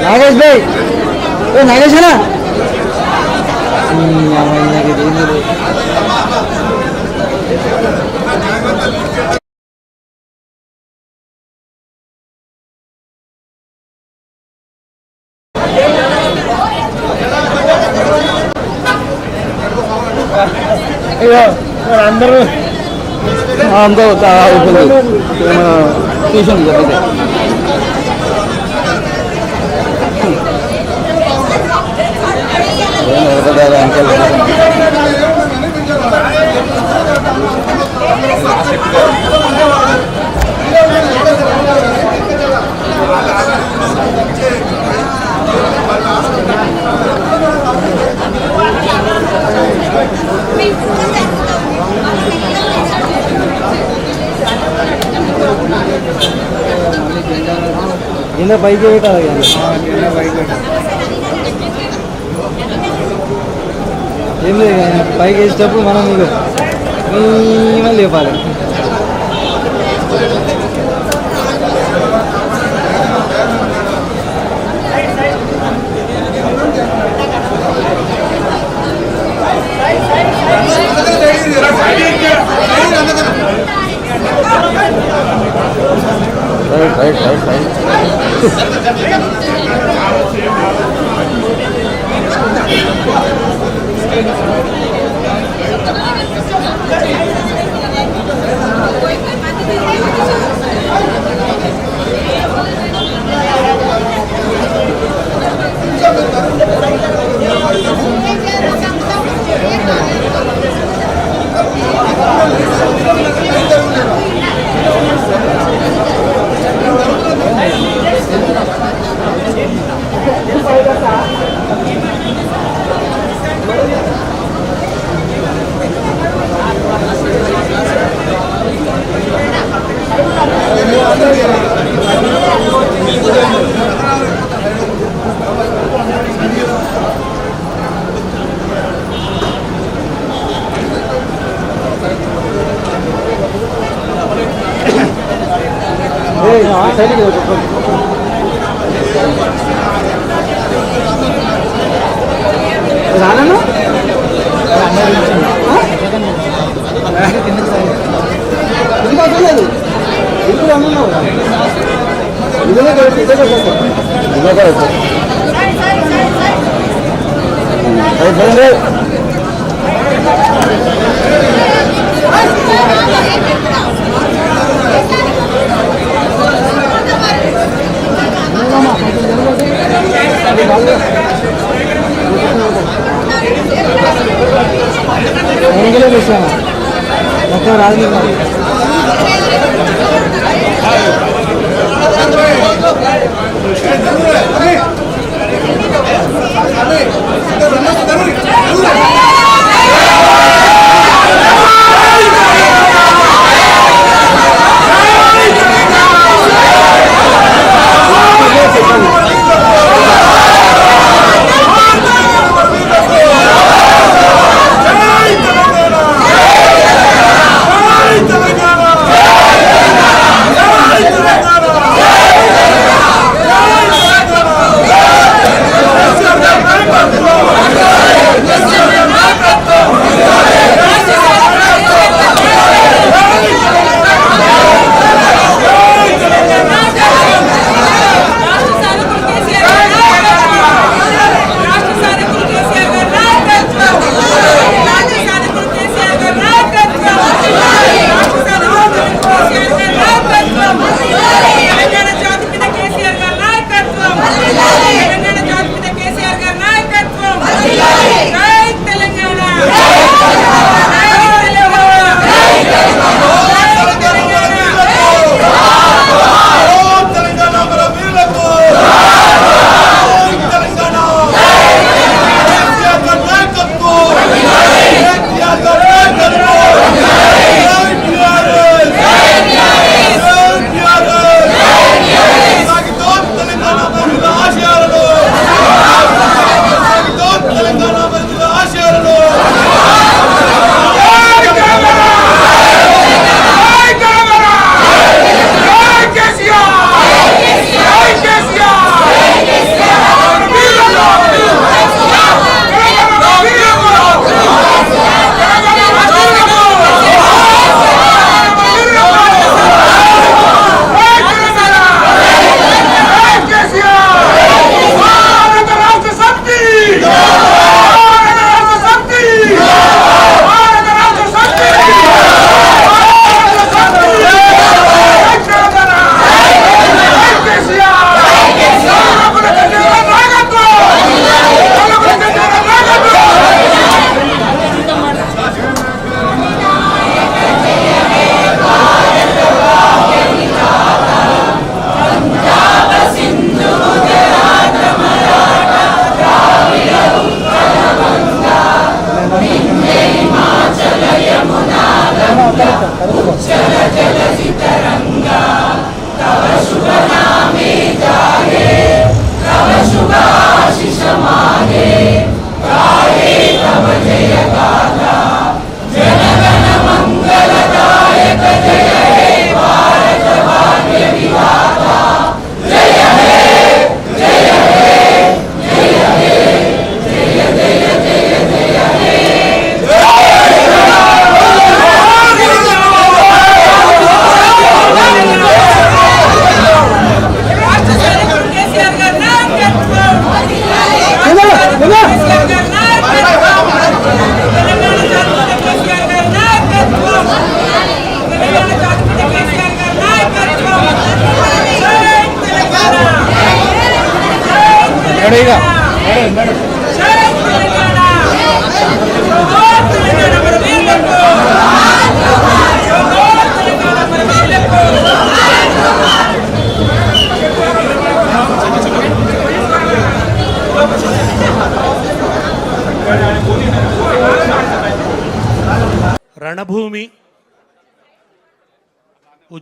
नागेश भाई नागेश है ना अंदर हमको ट्यूशन పైకి ఏం లేదు పైకి వేసేటప్పుడు మనం మళ్ళీ లేపాలి రాను మొత్తం రాజు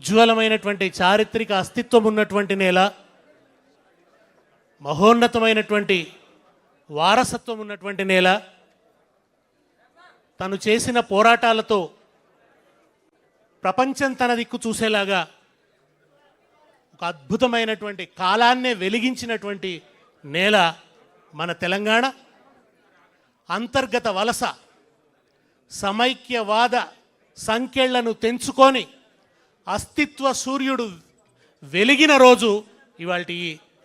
ఉజ్వలమైనటువంటి చారిత్రక అస్తిత్వం ఉన్నటువంటి నేల, మహోన్నతమైనటువంటి వారసత్వం ఉన్నటువంటి నేల. తను చేసిన పోరాటాలతో ప్రపంచం తన దిక్కు చూసేలాగా ఒక అద్భుతమైనటువంటి కాలాన్నే వెలిగించినటువంటి నేల మన తెలంగాణ. అంతర్గత వలస సమైక్యవాద సంకెళ్లను తెంచుకొని అస్తిత్వ సూర్యుడు వెలిగిన రోజు ఇవాల్టి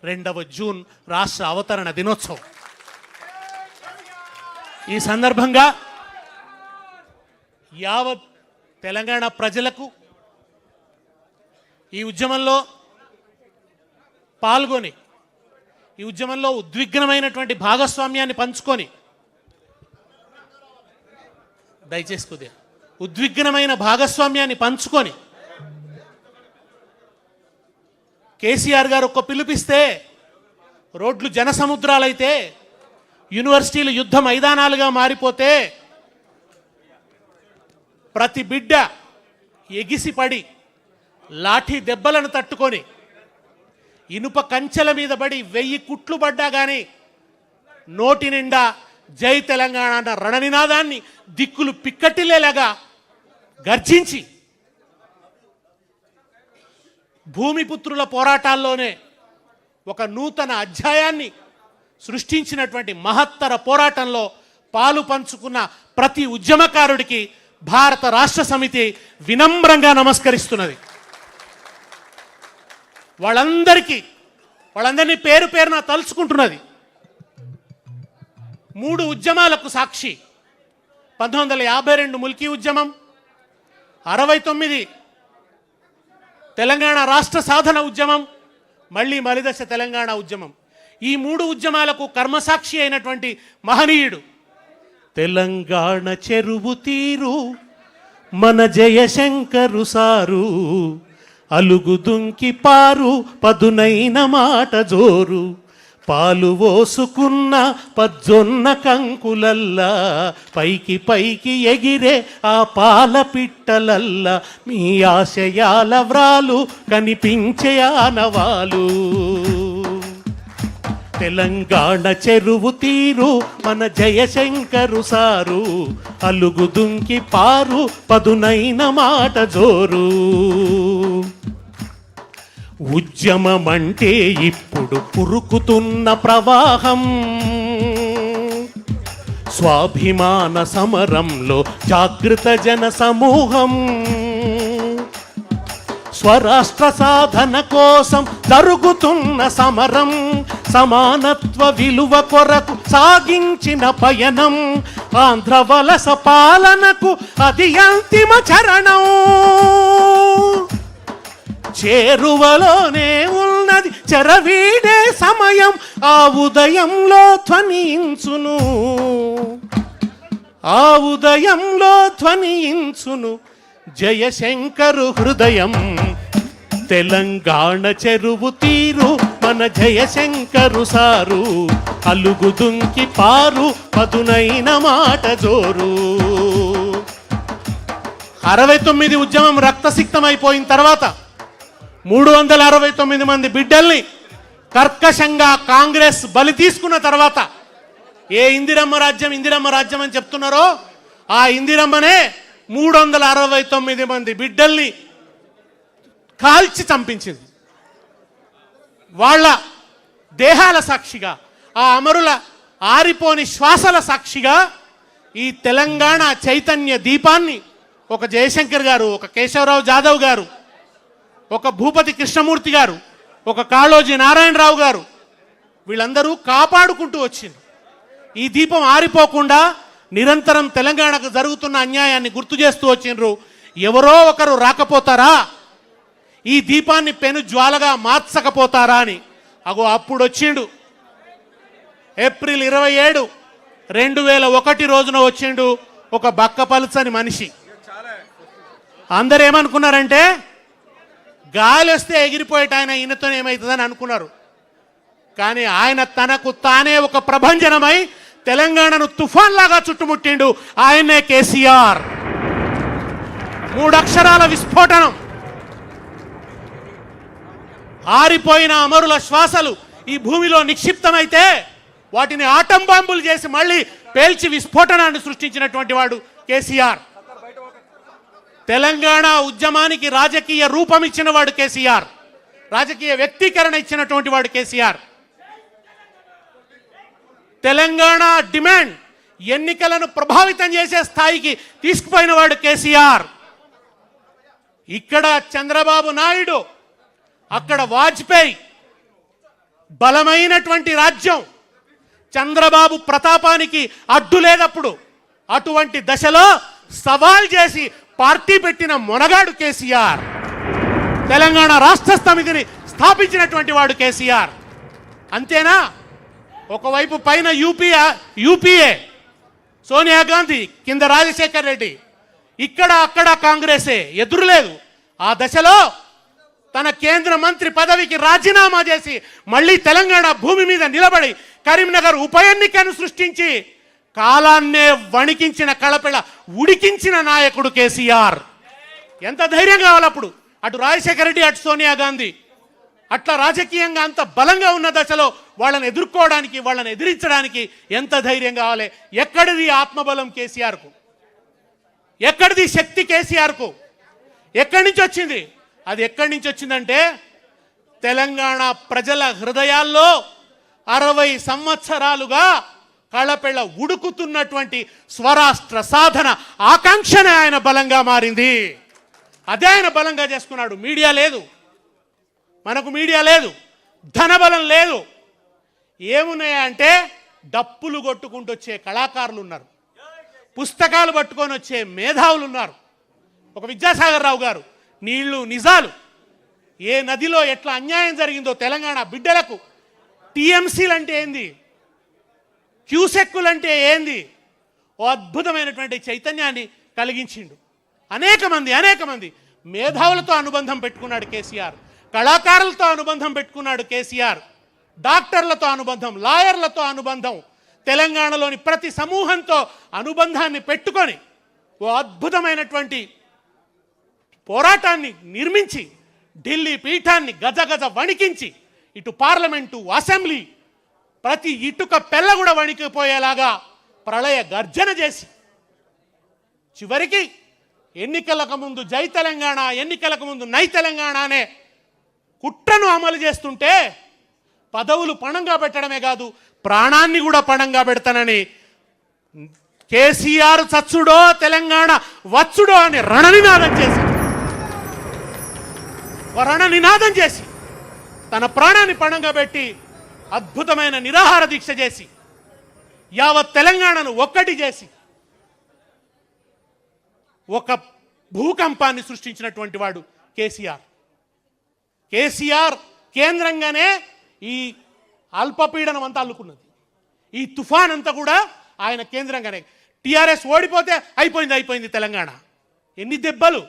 2వ జూన్ రాష్ట్ర అవతరణ దినోత్సవం. ఈ సందర్భంగా యావత్ తెలంగాణ ప్రజలకు ఈ ఉద్యమంలో పాల్గొని, ఈ ఉద్యమంలో ఉద్విగ్నమైనటువంటి భాగస్వామ్యాన్ని పంచుకొని, దయచేసి కొద్దిగా ఉద్విగ్నమైన భాగస్వామ్యాన్ని పంచుకొని కేసీఆర్ గారు ఒక్క పిలుపిస్తే రోడ్లు జనసముద్రాలైతే, యూనివర్సిటీలు యుద్ధ మైదానాలుగా మారిపోతే, ప్రతి బిడ్డ ఎగిసిపడి లాఠీ దెబ్బలను తట్టుకొని ఇనుప కంచెల మీద పడి 1000 కుట్లు పడ్డా కానీ నోటి నిండా జై తెలంగాణ అన్న రణనినాదాన్ని దిక్కులు పిక్కటిల్లేలాగా గర్జించి భూమిపుత్రుల పోరాటాల్లోనే ఒక నూతన అధ్యాయాన్ని సృష్టించినటువంటి మహత్తర పోరాటంలో పాలు పంచుకున్న ప్రతి ఉద్యమకారుడికి భారత రాష్ట్ర సమితి వినమ్రంగా నమస్కరిస్తున్నది. వాళ్ళందరినీ పేరు పేరున తలుచుకుంటున్నది. 3 ఉద్యమాలకు సాక్షి. 1952 ముల్కీ ఉద్యమం, 69 తెలంగాణ రాష్ట్ర సాధన ఉద్యమం, మళ్ళీ మలిదశ తెలంగాణ ఉద్యమం. ఈ 3 ఉద్యమాలకు కర్మసాక్షి అయినటువంటి మహనీయుడు తెలంగాణ చెరువు తీరు మన జయశంకరు సారు, అలుగు దుంకి పారు పదునైన మాట జోరు, పాలు పోసుకున్న పజ్జొన్న కంకులల్లా, పైకి పైకి ఎగిరే ఆ పాల పిట్టలల్లా, మీ ఆశయాల వ్రాలు కనిపించే ఆనవాలు. తెలంగాణ చెరువు తీరు మన జయశంకరు సారు, అలుగు దుంకి పారు పదునైన మాట జోరు. ఉద్యమమంటే ఇప్పుడు పురుకుతున్న ప్రవాహం, స్వాభిమాన సమరంలో జాగృత జన సమూహం, స్వరాష్ట్ర సాధన కోసం జరుగుతున్న సమరం, సమానత్వ విలువ కొరకు సాగించిన పయనం, ఆంధ్ర వలస పాలనకు అది అంతిమ చరణం. చేరువలోనే ఉన్నది చెరవీడే సమయం, ఆ ఉదయంలో ధ్వనించును, ఆ ఉదయంలో ధ్వనించును జయశంకరు హృదయం. తెలంగాణ చెరువు తీరు మన జయశంకరు సారు, అలుగు దుంకి పారు పదునైన మాట జోరు. 69 ఉద్యమం రక్తసిక్తమైపోయిన తర్వాత 369 మంది బిడ్డల్ని కర్కశంగా కాంగ్రెస్ బలి తీసుకున్న తర్వాత, ఏ ఇందిరమ్మ రాజ్యం ఇందిరమ్మ రాజ్యం అని చెప్తున్నారో ఆ ఇందిరమ్మనే 369 మంది బిడ్డల్ని కాల్చి చంపించింది. వాళ్ళ దేహాల సాక్షిగా, ఆ అమరుల ఆరిపోని శ్వాసల సాక్షిగా ఈ తెలంగాణ చైతన్య దీపాన్ని ఒక జయశంకర్ గారు, ఒక కేశవరావు జాదవ్ గారు, ఒక భూపతి కృష్ణమూర్తి గారు, ఒక కాళోజీ నారాయణరావు గారు, వీళ్ళందరూ కాపాడుకుంటూ వచ్చింది. ఈ దీపం ఆరిపోకుండా నిరంతరం తెలంగాణకు జరుగుతున్న అన్యాయాన్ని గుర్తు చేస్తూ వచ్చిండ్రు. ఎవరో ఒకరు రాకపోతారా, ఈ దీపాన్ని పెను జ్వాలగా మార్చకపోతారా అని. అప్పుడు వచ్చిండు ఏప్రిల్ 27, 2001 రోజున వచ్చిండు ఒక బక్కపలుచని మనిషి. అందరు ఏమనుకున్నారంటే గాలి వస్తే ఎగిరిపోయేట ఆయన ఈయనతో ఏమవుతుందని అనుకున్నారు. కానీ ఆయన తనకు తానే ఒక ప్రభంజనమై తెలంగాణను తుఫాన్ లాగా చుట్టుముట్టిండు. ఆయనే కేసీఆర్. 3 అక్షరాల విస్ఫోటనం. ఆరిపోయిన అమరుల శ్వాసలు ఈ భూమిలో నిక్షిప్తమైతే వాటిని ఆటం బాంబులు చేసి మళ్ళీ పేల్చి విస్ఫోటనాన్ని సృష్టించినటువంటి వాడు కేసీఆర్. తెలంగాణ ఉద్యమానికి రాజకీయ రూపం ఇచ్చిన వాడు కేసీఆర్. రాజకీయ వ్యక్తీకరణ ఇచ్చినటువంటి వాడు కేసీఆర్. తెలంగాణ డిమాండ్ ఎన్నికలను ప్రభావితం చేసే స్థాయికి తీసుకుపోయిన వాడు కేసీఆర్. ఇక్కడ చంద్రబాబు నాయుడు, అక్కడ వాజ్పేయి. బలమైనటువంటి రాజ్యం, చంద్రబాబు ప్రతాపానికి అడ్డు లేదప్పుడు. అటువంటి దశలో సవాల్ చేసి పార్టీ పెట్టిన మొనగాడు కేసీఆర్. తెలంగాణ రాష్ట్ర సమితిని స్థాపించినటువంటి వాడు కేసీఆర్. అంతేనా? ఒకవైపు పైన యూపీఏ సోనియా గాంధీ, కింద రాజశేఖర్ రెడ్డి, ఇక్కడ అక్కడ కాంగ్రెసే, ఎదురులేదు. ఆ దశలో తన కేంద్ర మంత్రి పదవికి రాజీనామా చేసి మళ్ళీ తెలంగాణ భూమి మీద నిలబడి కరీంనగర్ ఉప ఎన్నికను సృష్టించి కాలాన్నే వణికించిన కళపిళ ఉడికించిన నాయకుడు కేసీఆర్. ఎంత ధైర్యం కావాలి అప్పుడు? అటు రాజశేఖర రెడ్డి, అటు సోనియా గాంధీ. అట్లా రాజకీయంగా అంత బలంగా ఉన్న దశలో వాళ్ళని ఎదుర్కోవడానికి, వాళ్ళని ఎదిరించడానికి ఎంత ధైర్యం కావాలి? ఎక్కడిది ఆత్మబలం కేసీఆర్కు? ఎక్కడిది శక్తి కేసీఆర్కు? ఎక్కడి నుంచి వచ్చింది? అది ఎక్కడి నుంచి వచ్చిందంటే తెలంగాణ ప్రజల హృదయాల్లో 60 సంవత్సరాలుగా కళపెళ్ళ ఉడుకుతున్నటువంటి స్వరాష్ట్ర సాధన ఆకాంక్షనే ఆయన బలంగా మారింది. అదే ఆయన బలంగా చేసుకున్నాడు. మీడియా లేదు, మనకు మీడియా లేదు, ధనబలం లేదు. ఏమున్నాయంటే డప్పులు కొట్టుకుంటూ వచ్చే కళాకారులు ఉన్నారు, పుస్తకాలు పట్టుకొని వచ్చే మేధావులు ఉన్నారు. ఒక విద్యాసాగర్ రావు గారు నీళ్లు నిజాలు, ఏ నదిలో ఎట్లా అన్యాయం జరిగిందో తెలంగాణ బిడ్డలకు, టీఎంసీలు అంటే ఏంది, క్యూసెక్కులు అంటే ఏంది, ఓ అద్భుతమైనటువంటి చైతన్యాన్ని కలిగించిండు. అనేక మంది మేధావులతో అనుబంధం పెట్టుకున్నాడు కేసీఆర్, కళాకారులతో అనుబంధం పెట్టుకున్నాడు కేసీఆర్, డాక్టర్లతో అనుబంధం, లాయర్లతో అనుబంధం, తెలంగాణలోని ప్రతి సమూహంతో అనుబంధాన్ని పెట్టుకొని ఓ అద్భుతమైనటువంటి పోరాటాన్ని నిర్మించి ఢిల్లీ పీఠాన్ని గజగజ వణికించి ఇటు పార్లమెంటు, అసెంబ్లీ, ప్రతి ఇటుక పెళ్ళ కూడా వణికిపోయేలాగా ప్రళయ గర్జన చేసి చివరికి ఎన్నికలకు ముందు జై తెలంగాణ, ఎన్నికలకు ముందు నై తెలంగాణ అనే కుట్రను అమలు చేస్తుంటే పదవులు పణంగా పెట్టడమే కాదు, ప్రాణాన్ని కూడా పణంగా పెడతానని కేసీఆర్ చచ్చుడో తెలంగాణ వచ్చుడో అని రణనినాదం చేసి తన ప్రాణాన్ని పణంగా పెట్టి అద్భుతమైన నిరాహార దీక్ష చేసి యావత్ తెలంగాణను ఒక్కటి చేసి ఒక భూకంపాన్ని సృష్టించినటువంటి వాడు కేసీఆర్. కేసీఆర్ కేంద్రంగానే ఈ అల్పపీడనం అంతా అల్లుకున్నది. ఈ తుఫాన్ అంతా కూడా ఆయన కేంద్రంగానే. టీఆర్ఎస్ ఓడిపోతే అయిపోయింది తెలంగాణ. ఎన్ని దెబ్బలు!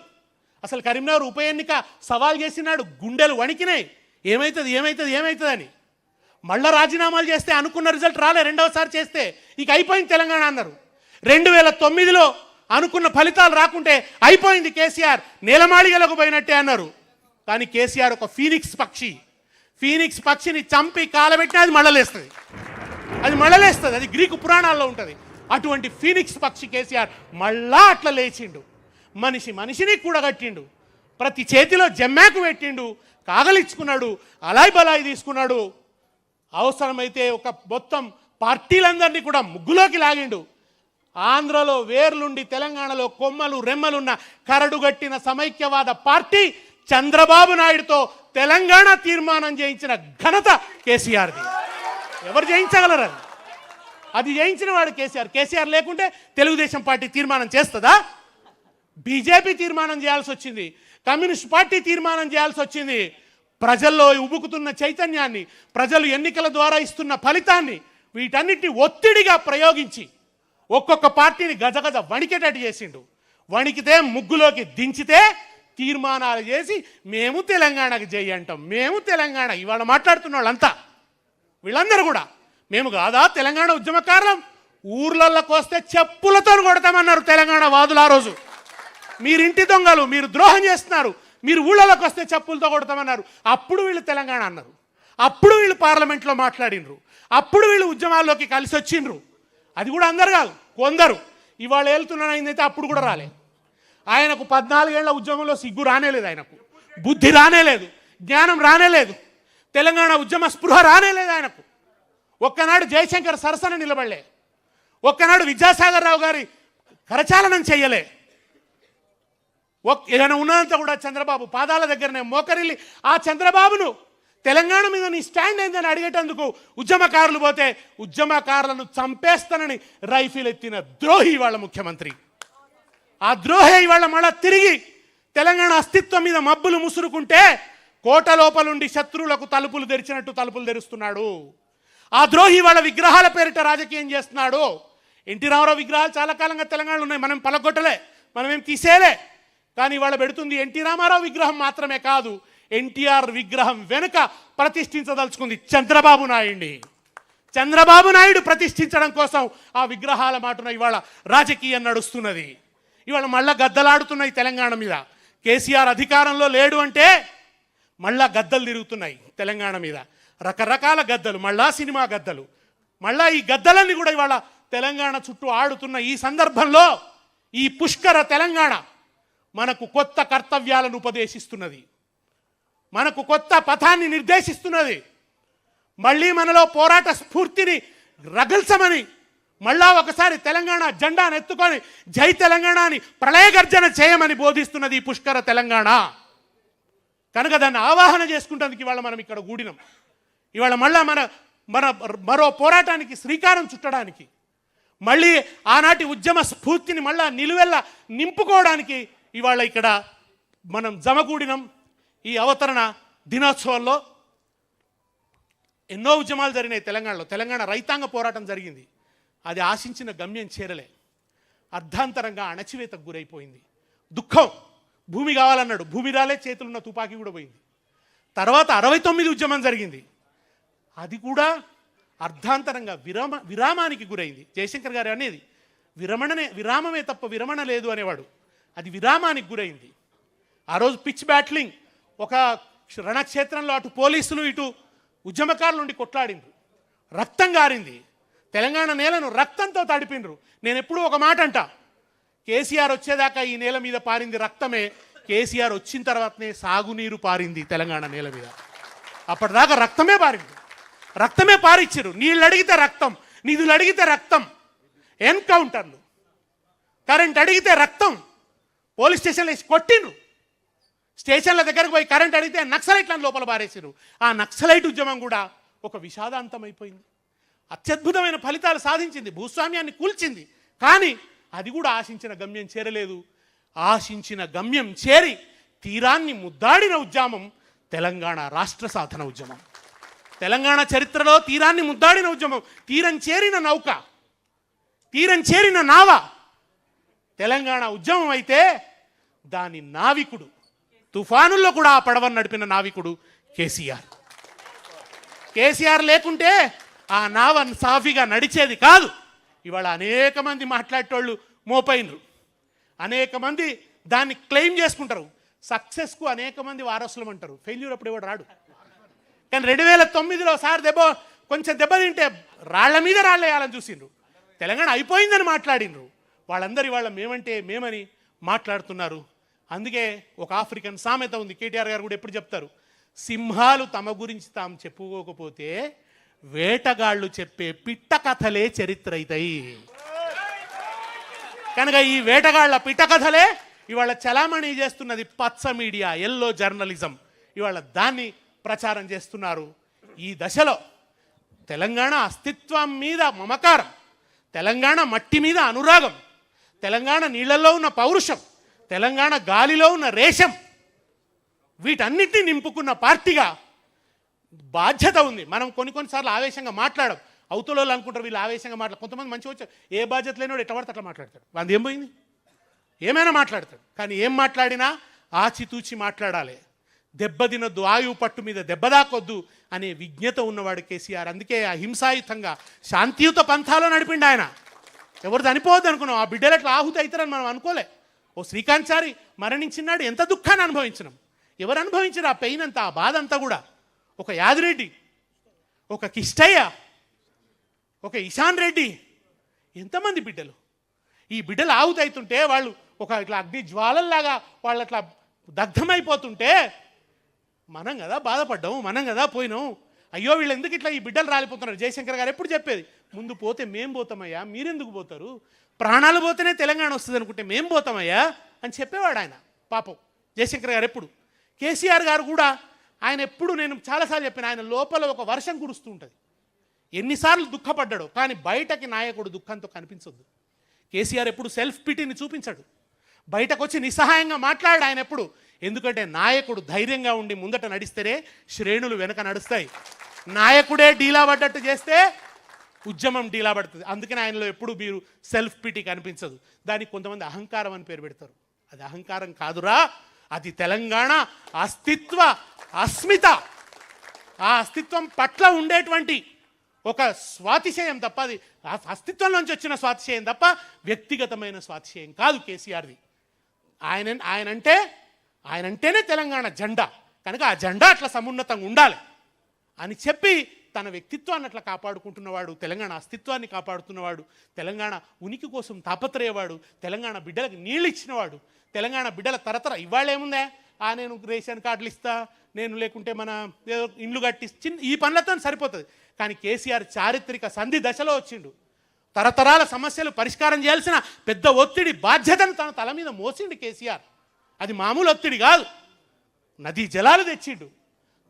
అసలు కరీంనగర్ ఉప ఎన్నిక సవాల్ చేసినాడు, గుండెలు వణికినాయి. ఏమవుతుంది అని. మళ్ళా రాజీనామాలు చేస్తే అనుకున్న రిజల్ట్ రాలే. రెండవసారి చేస్తే ఇక అయిపోయింది తెలంగాణ అన్నారు. 2009లో అనుకున్న ఫలితాలు రాకుంటే అయిపోయింది కేసీఆర్, నేలమాళిగలకు పోయినట్టే అన్నారు. కానీ కేసీఆర్ ఒక ఫీనిక్స్ పక్షిని చంపి కాలబెట్టినా అది మళ్ళలేస్తుంది. అది గ్రీకు పురాణాల్లో ఉంటుంది. అటువంటి ఫీనిక్స్ పక్షి కేసీఆర్ మళ్ళా అట్లా లేచిండు. మనిషిని కూడగట్టిండు, ప్రతి చేతిలో జమ్మాకు పెట్టిండు, కాగలిచ్చుకున్నాడు, అలాయ్ బలాయి తీసుకున్నాడు. అవసరమైతే ఒక మొత్తం పార్టీలందరినీ కూడా ముగ్గులోకి లాగిండు. ఆంధ్రలో వేర్లుండి తెలంగాణలో కొమ్మలు రెమ్మలున్న కరడుగట్టిన సమైక్యవాద పార్టీ చంద్రబాబు నాయుడుతో తెలంగాణ తీర్మానం చేయించిన ఘనత కేసీఆర్ది. ఎవరు చేయించగలరు? అది చేయించిన వాడు కేసీఆర్. కేసీఆర్ లేకుంటే తెలుగుదేశం పార్టీ తీర్మానం చేస్తుందా? బీజేపీ తీర్మానం చేయాల్సి వచ్చింది, కమ్యూనిస్ట్ పార్టీ తీర్మానం చేయాల్సి వచ్చింది. ప్రజల్లో ఉబుకుతున్న చైతన్యాన్ని, ప్రజలు ఎన్నికల ద్వారా ఇస్తున్న ఫలితాన్ని, వీటన్నిటిని ఒత్తిడిగా ప్రయోగించి ఒక్కొక్క పార్టీని గజగజ వణికేటట్టు చేసిండు. వణికితే ముగ్గులోకి దించితే తీర్మానాలు చేసి మేము తెలంగాణకు జై అంటాం, మేము తెలంగాణ. ఇవాళ మాట్లాడుతున్న వాళ్ళంతా వీళ్ళందరూ కూడా మేము కాదా తెలంగాణ ఉద్యమకారులం, ఊర్లలోకి వస్తే చెప్పులతో కొడతామన్నారు తెలంగాణ వాదులు. ఆ రోజు మీరింటి దొంగలు, మీరు ద్రోహం చేస్తున్నారు, మీరు ఊళ్ళలోకి వస్తే చెప్పులతో కొడతామన్నారు. అప్పుడు వీళ్ళు తెలంగాణ అన్నారు, అప్పుడు వీళ్ళు పార్లమెంట్లో మాట్లాడినరు, అప్పుడు వీళ్ళు ఉద్యమాల్లోకి కలిసి వచ్చిండ్రు. అది కూడా అందరు కాదు, కొందరు. ఇవాళ వెళ్తున్నానైందైతే అప్పుడు కూడా రాలే. ఆయనకు 14 ఏళ్ల ఉద్యమంలో సిగ్గు రానేలేదు, ఆయనకు బుద్ధి రానేలేదు, జ్ఞానం రానేలేదు, తెలంగాణ ఉద్యమ స్పృహ రానేలేదు ఆయనకు. ఒక్కనాడు జయశంకర్ సరసన నిలబడలే, ఒక్కనాడు విద్యాసాగర్ రావు గారి కరచాలనం చెయ్యలే. ఏదైనా ఉన్నదంతా కూడా చంద్రబాబు పాదాల దగ్గరనే మోకరిల్లి ఆ చంద్రబాబును తెలంగాణ మీద నీ స్టాండ్ ఏందని అడిగేటందుకు ఉద్యమకారులు పోతే ఉద్యమకారులను చంపేస్తానని రైఫిల్ ఎత్తిన ద్రోహి వాళ్ళ ముఖ్యమంత్రి. ఆ ద్రోహి ఇవాళ మళ్ళా తిరిగి తెలంగాణ అస్తిత్వం మీద మబ్బులు ముసురుకుంటే కోట లోపలుండి శత్రువులకు తలుపులు తెరిచినట్టు తలుపులు తెరుస్తున్నాడు. ఆ ద్రోహి వాళ్ళ విగ్రహాల పేరిట రాజకీయం చేస్తున్నాడు. ఎన్టీ రామారావు విగ్రహాలు చాలా కాలంగా తెలంగాణలో ఉన్నాయి, మనం పలగొట్టలే, మనమేం తీసేలే. కానీ వాళ్ళ పెడుతుంది ఎన్టీ రామారావు విగ్రహం మాత్రమే కాదు, ఎన్టీఆర్ విగ్రహం వెనుక ప్రతిష్ఠించదలుచుకుంది చంద్రబాబు నాయుడిని. చంద్రబాబు నాయుడు ప్రతిష్ఠించడం కోసం ఆ విగ్రహాల మాటున ఇవాళ రాజకీయం నడుస్తున్నది. ఇవాళ మళ్ళా గద్దలాడుతున్నాయి తెలంగాణ మీద. కేసీఆర్ అధికారంలో లేడు అంటే మళ్ళా గద్దలు తిరుగుతున్నాయి తెలంగాణ మీద, రకరకాల గద్దలు, మళ్ళా సినిమా గద్దలు. మళ్ళా ఈ గద్దలన్నీ కూడా ఇవాళ తెలంగాణ చుట్టూ ఆడుతున్న ఈ సందర్భంలో ఈ పుష్కర తెలంగాణ మనకు కొత్త కర్తవ్యాలను ఉపదేశిస్తున్నది, మనకు కొత్త పథాన్ని నిర్దేశిస్తున్నది. మళ్ళీ మనలో పోరాట స్ఫూర్తిని రగల్చమని, మళ్ళా ఒకసారి తెలంగాణ జెండాను ఎత్తుకొని జై తెలంగాణ అని ప్రళయగర్జన చేయమని బోధిస్తున్నది ఈ పుష్కర తెలంగాణ. కనుక దాన్ని ఆవాహన చేసుకుంటందుకు ఇవాళ మనం ఇక్కడ కూడినాం. ఇవాళ మళ్ళా మరో పోరాటానికి శ్రీకారం చుట్టడానికి, మళ్ళీ ఆనాటి ఉద్యమ స్ఫూర్తిని మళ్ళా నిలువెల్లా నింపుకోవడానికి ఇవాళ ఇక్కడ మనం జమకూడినం. ఈ అవతరణ దినోత్సవంలో ఎన్నో ఉద్యమాలు జరిగినాయి తెలంగాణలో. తెలంగాణ రైతాంగ పోరాటం జరిగింది, అది ఆశించిన గమ్యం చేరలే, అర్ధాంతరంగా అణచివేతకు గురైపోయింది. దుఃఖం, భూమి కావాలన్నాడు, భూమి రాలే, చేతులున్న తుపాకీ కూడా పోయింది. తర్వాత 69 ఉద్యమం జరిగింది, అది కూడా అర్ధాంతరంగా విరామానికి గురైంది. జయశంకర్ గారు అనేది విరామమే తప్ప విరమణ లేదు అనేవాడు, అది విరామానికి గురైంది. ఆ రోజు పిచ్ బ్యాట్లింగ్, ఒక రణక్షేత్రంలో అటు పోలీసులు ఇటు ఉద్యమకారులు నుండి కొట్లాడిండ్రు, రక్తం గారింది, తెలంగాణ నేలను రక్తంతో తడిపిండ్రు. నేను ఎప్పుడూ ఒక మాట అంటా, కేసీఆర్ వచ్చేదాకా ఈ నేల మీద పారింది రక్తమే, కేసీఆర్ వచ్చిన తర్వాతనే సాగునీరు పారింది తెలంగాణ నేల మీద. అప్పటిదాకా రక్తమే పారింది, రక్తమే పారిచ్చారు. నీళ్ళు అడిగితే రక్తం, నిధులు అడిగితే రక్తం, ఎన్కౌంటర్లు, కరెంట్ అడిగితే రక్తం, పోలీస్ స్టేషన్లో వేసి కొట్టిండ్రు, స్టేషన్ల దగ్గరకు పోయి కరెంట్ అడిగితే నక్సలైట్లను లోపల పారేసారు. ఆ నక్సలైట్ ఉద్యమం కూడా ఒక విషాదాంతమైపోయింది. అత్యద్భుతమైన ఫలితాలు సాధించింది, భూస్వామ్యాన్ని కూల్చింది, కానీ అది కూడా ఆశించిన గమ్యం చేరలేదు. ఆశించిన గమ్యం చేరి తీరాన్ని ముద్దాడిన ఉద్యమం తెలంగాణ రాష్ట్ర సాధన ఉద్యమం. తెలంగాణ చరిత్రలో తీరాన్ని ముద్దాడిన ఉద్యమం, తీరం చేరిన నౌక, తీరం చేరిన నావ తెలంగాణ ఉద్యమం అయితే దాని నావికుడు, తుఫానుల్లో కూడా ఆ పడవను నడిపిన నావికుడు కేసీఆర్. కేసీఆర్ లేకుంటే ఆ నావ సాఫీగా నడిచేది కాదు. ఇవాళ అనేక మంది మాట్లాడేటోళ్ళు మోపైనరు, అనేక మంది దాన్ని క్లెయిమ్ చేసుకుంటారు. సక్సెస్కు అనేక మంది వారసులం అంటారు, ఫెయిల్యూర్ అప్పుడు ఎవడు రాడు. కానీ 2009లో సార్ కొంచెం దెబ్బతింటే రాళ్ల మీద రాళ్ళేయాలని చూసిండ్రు, తెలంగాణ అయిపోయిందని మాట్లాడినరు. వాళ్ళందరూ ఇవాళ మేమంటే మేమని మాట్లాడుతున్నారు. అందుకే ఒక ఆఫ్రికన్ సామెత ఉంది, కేటీఆర్ గారు కూడా ఎప్పుడు చెప్తారు, సింహాలు తమ గురించి తాము చెప్పుకోకపోతే వేటగాళ్ళు చెప్పే పిట్ట కథలే చరిత్ర అవుతాయి. కనుక ఈ వేటగాళ్ల పిట్ట కథలే ఇవాళ చలామణి చేస్తున్నది పచ్చ మీడియా, ఎల్లో జర్నలిజం. ఇవాళ దాన్ని ప్రచారం చేస్తున్నారు. ఈ దశలో తెలంగాణ అస్తిత్వం మీద మమకారం, తెలంగాణ మట్టి మీద అనురాగం, తెలంగాణ నీళ్లలో ఉన్న పౌరుషం, తెలంగాణ గాలిలో ఉన్న రేషం, వీటన్నిటిని నింపుకున్న పార్టీగా బాధ్యత ఉంది. మనం కొన్నిసార్లు ఆవేశంగా మాట్లాడం, అవతల వాళ్ళు అనుకుంటారు వీళ్ళు ఆవేశంగా కొంతమంది మంచిగా వచ్చారు, ఏ బాధ్యత లేనివాడు ఎట్లా పడితే అట్లా మాట్లాడతాడు, వాంది ఏం పోయింది, ఏమైనా మాట్లాడతాడు. కానీ ఏం మాట్లాడినా ఆచితూచి మాట్లాడాలి, దెబ్బతినొద్దు, ఆయువు పట్టు మీద దెబ్బదాకొద్దు అనే విజ్ఞత ఉన్నవాడు కేసీఆర్. అందుకే అహింసాయుతంగా శాంతియుత పంథాలో నడిపిండి ఆయన. ఎవరు చనిపోవద్దు అనుకున్నాం, ఆ బిడ్డలు ఎట్లా ఆహుతి అవుతారని మనం అనుకోలే. ఓ శ్రీకాంత్ చారి మరణించినాడు, ఎంత దుఃఖాన్ని అనుభవించినాం. ఎవరు అనుభవించారు ఆ పెయిన్ అంతా, ఆ బాధ అంతా కూడా? ఒక యాదిరెడ్డి, ఒక కిష్టయ్య, ఒక ఇషాన్ రెడ్డి, ఎంతమంది బిడ్డలు? ఈ బిడ్డలు ఆవుతైతుంటే వాళ్ళు ఒక ఇట్లా అగ్ని జ్వాలల్లాగా వాళ్ళు అట్లా దగ్ధమైపోతుంటే మనం కదా బాధపడ్డాము, మనం కదా పోయినాం. అయ్యో వీళ్ళు ఎందుకు ఇట్లా ఈ బిడ్డలు రాలిపోతున్నారు? జయశంకర్ గారు ఎప్పుడు చెప్పేది, ముందు పోతే మేం పోతామయ్యా, మీరెందుకు పోతారు? ప్రాణాలు పోతేనే తెలంగాణ వస్తుంది అనుకుంటే మేం పోతామయ్యా అని చెప్పేవాడు ఆయన. పాపం జయశంకర్ గారు ఎప్పుడు. కేసీఆర్ గారు కూడా ఆయన ఎప్పుడు, నేను చాలాసార్లు చెప్పాను, ఆయన లోపల ఒక వర్షం కురుస్తూ ఉంటుంది. ఎన్నిసార్లు దుఃఖపడ్డాడు, కానీ బయటకి నాయకుడు దుఃఖంతో కనిపించొద్దు. కేసీఆర్ ఎప్పుడు సెల్ఫ్ పిటీని చూపించాడు, బయటకు వచ్చి నిస్సహాయంగా మాట్లాడాడు ఆయన ఎప్పుడు. ఎందుకంటే నాయకుడు ధైర్యంగా ఉండి ముందట నడిస్తేనే శ్రేణులు వెనక నడుస్తాయి. నాయకుడే డీలా పడ్డట్టు చేస్తే ఉద్యమం డీలా పడుతుంది. అందుకని ఆయనలో ఎప్పుడు మీరు సెల్ఫ్ పిటీ కనిపించదు. దానికి కొంతమంది అహంకారం అని పేరు పెడతారు. అది అహంకారం కాదురా, అది తెలంగాణ అస్తిత్వ అస్మిత. ఆ అస్తిత్వం పట్ల ఉండేటువంటి ఒక స్వాతిశయం తప్ప, అది అస్తిత్వంలోంచి వచ్చిన స్వాతిశయం తప్ప వ్యక్తిగతమైన స్వాతిశయం కాదు కేసీఆర్ది. ఆయనంటేనే తెలంగాణ జెండా, కనుక ఆ జెండా అట్లా సమున్నతంగా ఉండాలి అని చెప్పి తన వ్యక్తిత్వాన్ని అట్లా కాపాడుకుంటున్నవాడు, తెలంగాణ అస్తిత్వాన్ని కాపాడుతున్నవాడు, తెలంగాణ ఉనికి కోసం తాపత్రయవాడు, తెలంగాణ బిడ్డలకు నీళ్ళు ఇచ్చినవాడు, తెలంగాణ బిడ్డల తరతర ఇవాళ ఏముందే, నేను రేషన్ కార్డులు ఇస్తా, నేను లేకుంటే మన ఏదో ఇండ్లు కట్టించి ఈ పనులతో సరిపోతుంది. కానీ కేసీఆర్ చారిత్రక సంధి దశలో వచ్చిండు. తరతరాల సమస్యలు పరిష్కారం చేయాల్సిన పెద్ద ఒత్తిడి బాధ్యతను తన తల మీద మోసిండు కేసీఆర్. అది మామూలు ఒత్తిడి కాదు. నదీ జలాలు తెచ్చిండు,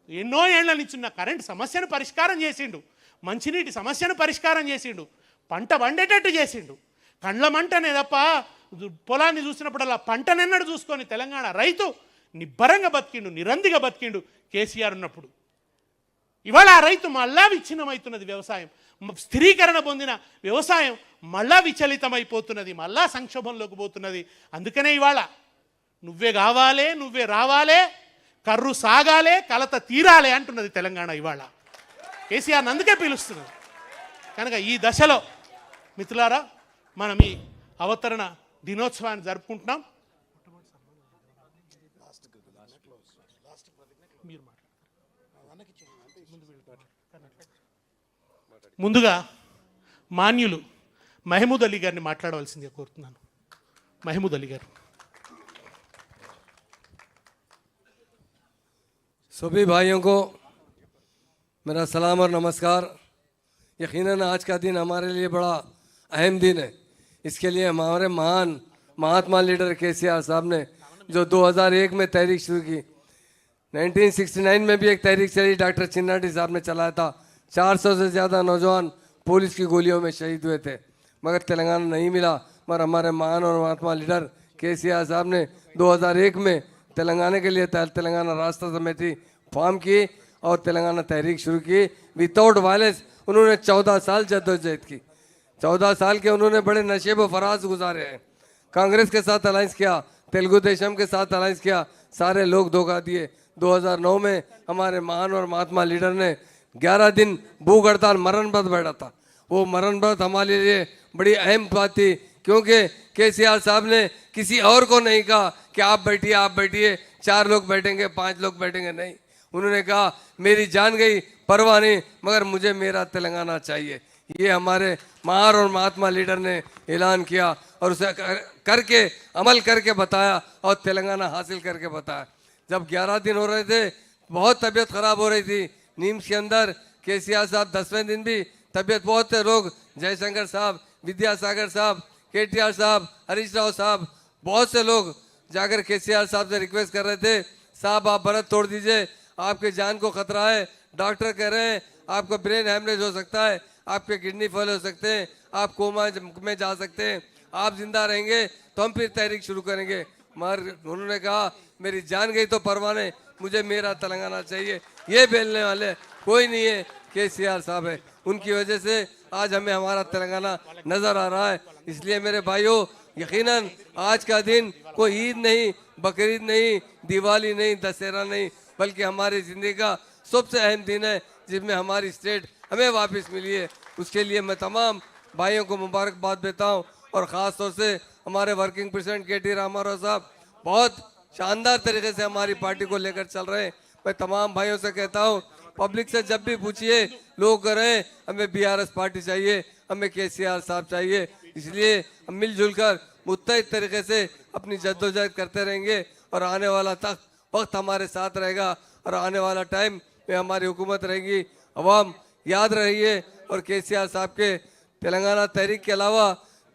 ఎన్నో ఏళ్ల నుంచి ఉన్న కరెంట్ సమస్యను పరిష్కారం చేసిండు, మంచినీటి సమస్యను పరిష్కారం చేసిండు, పంట పండేటట్టు చేసిండు. కండ్ల మంటనే తప్ప పొలాన్ని చూసినప్పుడల్లా పంటనెన్నడు చూసుకొని తెలంగాణ రైతు నిబ్బరంగా బతికిండు, నిరందిగా బతికిండు కేసీఆర్ ఉన్నప్పుడు. ఇవాళ ఆ రైతు మళ్ళా విచ్ఛిన్నమవుతున్నది. వ్యవసాయం స్థిరీకరణ పొందిన వ్యవసాయం మళ్ళా విచలితమైపోతున్నది, మళ్ళా సంక్షోభంలోకి పోతున్నది. అందుకనే ఇవాళ నువ్వే కావాలే, నువ్వే రావాలే, కర్రు సాగాలే, కలత తీరాలే అంటున్నది తెలంగాణ ఇవాళ. కేసీఆర్ని అందుకే పిలుస్తున్నది. కనుక ఈ దశలో మిత్రులారా మనం ఈ అవతరణ దినోత్సవాన్ని జరుపుకుంటున్నాం. ముందుగా మాన్యులు మహమూద్ అలీ గారిని మాట్లాడవలసిందిగా కోరుతున్నాను. మహమూద్ అలీ గారు. सभी भाइयों को मेरा सलाम और नमस्कार। यकीनन आज का दिन हमारे लिए बड़ा अहम दिन है। इसके लिए हमारे महान महात्मा लीडर केसीआर साहब ने जो 2001 में तहरीक शुरू की, 1969 में भी एक तहरीक चली, डॉक्टर चिन्नाटी साहब ने चलाया था। 400 से ज़्यादा नौजवान पुलिस की गोलियों में शहीद हुए थे, मगर तेलंगाना नहीं मिला। मगर हमारे महान और महात्मा लीडर केसीआर साहब ने 2001 में तेलंगाना के लिए तेलंगाना राष्ट्र समिति फॉर्म की और तेलंगाना तहरीक शुरू की विदाउट वायलेंस। उन्होंने 14 साल जद्दोजहद की, 14 साल के उन्होंने बड़े नशेब फराज गुजारे हैं। कांग्रेस के साथ अलायंस किया, तेलुगु देशम के साथ अलायंस किया, सारे लोग धोखा दिए। 2009 में हमारे महान और महात्मा लीडर ने 11 दिन भूख हड़ताल मरण व्रत बैठा था। वो मरण व्रत हमारे लिए बड़ी अहम बात थी, क्योंकि केसीआर साहब ने किसी और को नहीं कहा कि आप बैठिए, 4 लोग बैठेंगे, 5 लोग बैठेंगे, नहीं। उन्होंने कहा मेरी जान गई परवाह नहीं, मगर मुझे मेरा तेलंगाना चाहिए। ये हमारे महान और महात्मा लीडर ने ऐलान किया और उसे करके अमल करके बताया और तेलंगाना हासिल करके बताया। जब 11 दिन हो रहे थे, बहुत तबीयत खराब हो रही थी नीम्स के अंदर। केसीआर साहब 10वें दिन भी तबीयत बहुत थे लोग, जयशंकर साहब, विद्यासागर साहब, केटीआर साहब, हरीश राव साहब, बहुत से लोग जाकर केसीआर साहब से रिक्वेस्ट कर रहे थे, साहब आप व्रत तोड़ दीजिए, आपके जान को खतरा है। डॉक्टर कह रहे हैं आपका ब्रेन हैमरेज हो सकता है, आपके किडनी फेल हो सकते हैं, आप कोमा में जा सकते हैं, आप जिंदा रहेंगे तो हम फिर तहरीक शुरू करेंगे। मगर उन्होंने कहा मेरी जान गई तो परवाह नहीं, मुझे मेरा तेलंगाना चाहिए। ये बोलने वाले कोई नहीं है, केसीआर साहब है। उनकी वजह से आज हमें हमारा तेलंगाना नजर आ रहा है। इसलिए मेरे भाइयों, यकीनन आज का दिन कोई ईद नहीं, बकरीद नहीं, दिवाली नहीं, दशहरा नहीं, बल्कि हमारी ज़िंदगी का सबसे अहम दिन है, जिसमें हमारी स्टेट हमें वापस मिली है। उसके लिए मैं तमाम भाइयों को मुबारकबाद देता हूँ और ख़ास तौर से हमारे वर्किंग प्रेसिडेंट केटी रामाराव साहब बहुत शानदार तरीके से हमारी पार्टी को लेकर चल रहे हैं। मैं तमाम भाइयों से कहता हूँ, पब्लिक से जब भी पूछिए, लोग कह रहे हैं हमें बीआरएस पार्टी चाहिए, हमें केसीआर साहब चाहिए। इसलिए हम मिलजुल कर मुत्तहिद तरीके से अपनी जद्दोजहद करते रहेंगे और आने वाला वक्त हमारे साथ रहेगा और आने वाला टाइम में हमारी हुकूमत रहेगी। अवाम याद रहिए और केसीआर साहब के तेलंगाना तहरीक के अलावा,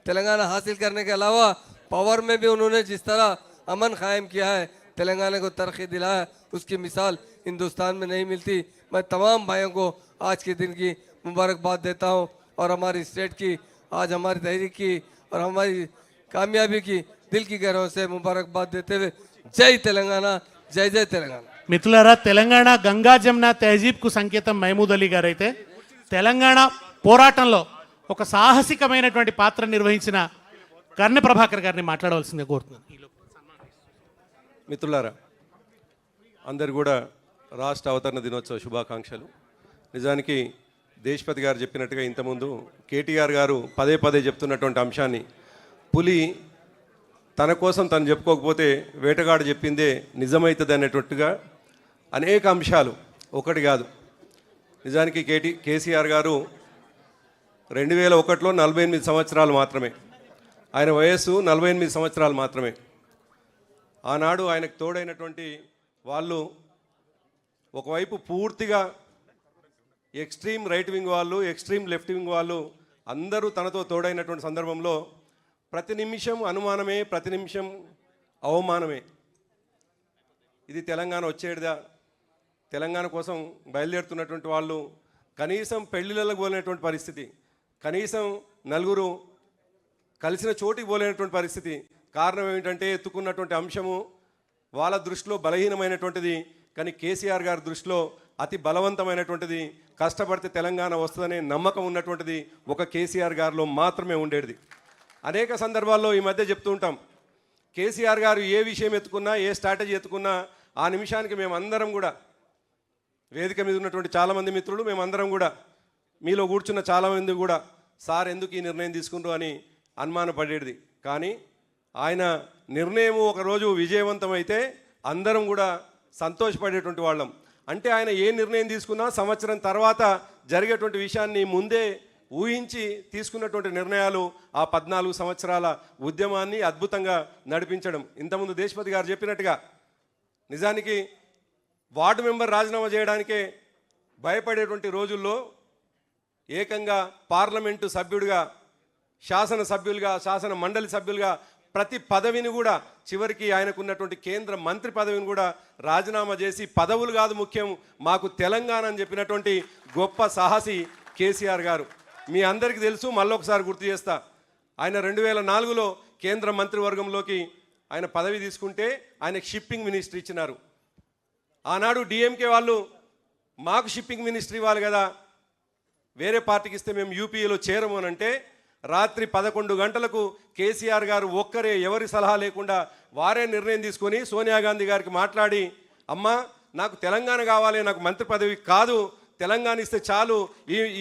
तेलंगाना हासिल करने के अलावा पावर में भी उन्होंने जिस तरह अमन कायम किया है, तेलंगाना को तरक्की दिलाया, उसकी मिसाल हिंदुस्तान में नहीं मिलती। मैं तमाम भाइयों को आज के दिन की मुबारकबाद देता हूं और हमारी स्टेट की, आज हमारी तहरीक की और हमारी कामयाबी की दिल की गहराइयों से मुबारकबाद देते हुए जय तेलंगाना, जय जय तेलंगाना। మిత్రులారా, తెలంగాణ గంగా జమున తహజీబ్కు సంకేతం మహమూద్ అలీ గారు అయితే తెలంగాణ పోరాటంలో ఒక సాహసికమైనటువంటి పాత్ర నిర్వహించిన కర్ణె ప్రభాకర్ గారిని మాట్లాడవలసిందిగా కోరుతున్నాను. మిత్రులారా, అందరు కూడా రాష్ట్ర అవతరణ దినోత్సవ శుభాకాంక్షలు. నిజానికి దేశపతి గారు చెప్పినట్టుగా ఇంతకుముందు కేటీఆర్ గారు పదే పదే చెప్తున్నటువంటి అంశాన్ని, పులి తన కోసం తను చెప్పుకోకపోతే వేటగాడు చెప్పిందే నిజమవుతుంది అనేటట్టుగా అనేక అంశాలు, ఒకటి కాదు. నిజానికి కేసీఆర్ గారు 2001లో 48 సంవత్సరాలు మాత్రమే, ఆయన వయస్సు 48 సంవత్సరాలు మాత్రమే. ఆనాడు ఆయనకు తోడైనటువంటి వాళ్ళు ఒకవైపు పూర్తిగా ఎక్స్ట్రీమ్ రైట్ వింగ్ వాళ్ళు, ఎక్స్ట్రీమ్ లెఫ్ట్ వింగ్ వాళ్ళు అందరూ తనతో తోడైనటువంటి సందర్భంలో ప్రతి నిమిషం అనుమానమే, ప్రతి నిమిషం అవమానమే. ఇది తెలంగాణ వచ్చేటిదా, తెలంగాణ కోసం బయలుదేరుతున్నటువంటి వాళ్ళు కనీసం పెళ్లిళ్ళకు పోలేనటువంటి పరిస్థితి, కనీసం నలుగురు కలిసిన చోటికి పోలేనటువంటి పరిస్థితి. కారణం ఏమిటంటే ఎత్తుకున్నటువంటి అంశము వాళ్ళ దృష్టిలో బలహీనమైనటువంటిది, కానీ కేసీఆర్ గారి దృష్టిలో అతి బలవంతమైనటువంటిది. కష్టపడితే తెలంగాణ వస్తుందనే నమ్మకం ఉన్నటువంటిది ఒక కేసీఆర్ గారిలో మాత్రమే ఉండేది. అనేక సందర్భాల్లో ఈ మధ్య చెప్తూ ఉంటాం, కేసీఆర్ గారు ఏ విషయం ఎత్తుకున్నా, ఏ స్ట్రాటజీ ఎత్తుకున్నా ఆ నిమిషానికి మేమందరం కూడా, వేదిక మీద ఉన్నటువంటి చాలామంది మిత్రులు, మేమందరం కూడా, మీలో కూర్చున్న చాలామంది కూడా, సార్ ఎందుకు ఈ నిర్ణయం తీసుకుంటారు అని అనుమానపడేది. కానీ ఆయన నిర్ణయం ఒకరోజు విజయవంతమైతే అందరం కూడా సంతోషపడేటువంటి వాళ్ళం. అంటే ఆయన ఏ నిర్ణయం తీసుకున్నా సంవత్సరం తర్వాత జరిగేటువంటి విషయాన్ని ముందే ఊహించి తీసుకున్నటువంటి నిర్ణయాలు ఆ 14 సంవత్సరాల ఉద్యమాన్ని అద్భుతంగా నడిపించడం. ఇంతకుముందు దేశపతి గారు చెప్పినట్టుగా నిజానికి వార్డు మెంబర్ రాజీనామా చేయడానికే భయపడేటువంటి రోజుల్లో ఏకంగా పార్లమెంటు సభ్యుడిగా, శాసనసభ్యులుగా, శాసన మండలి సభ్యులుగా ప్రతి పదవిని కూడా, చివరికి ఆయనకున్నటువంటి కేంద్ర మంత్రి పదవిని కూడా రాజీనామా చేసి, పదవులు కాదు ముఖ్యం, మాకు తెలంగాణ అని చెప్పినటువంటి గొప్ప సాహసి కేసీఆర్ గారు. మీ అందరికీ తెలుసు, మళ్ళొకసారి గుర్తు చేస్తా, ఆయన 2004లో కేంద్ర మంత్రివర్గంలోకి ఆయన పదవి తీసుకుంటే ఆయనకు షిప్పింగ్ మినిస్ట్రీ ఇచ్చినారు. ఆనాడు డిఎంకే వాళ్ళు మాకు షిప్పింగ్ మినిస్ట్రీ ఇవ్వాలి కదా, వేరే పార్టీకి ఇస్తే మేము యూపీఏలో చేరము అని అంటే రాత్రి 11 గంటలకు కేసీఆర్ గారు ఒక్కరే, ఎవరి సలహా లేకుండా వారే నిర్ణయం తీసుకొని సోనియా గాంధీ గారికి మాట్లాడి, అమ్మా నాకు తెలంగాణ కావాలి, నాకు మంత్రి పదవి కాదు, తెలంగాణ ఇస్తే చాలు,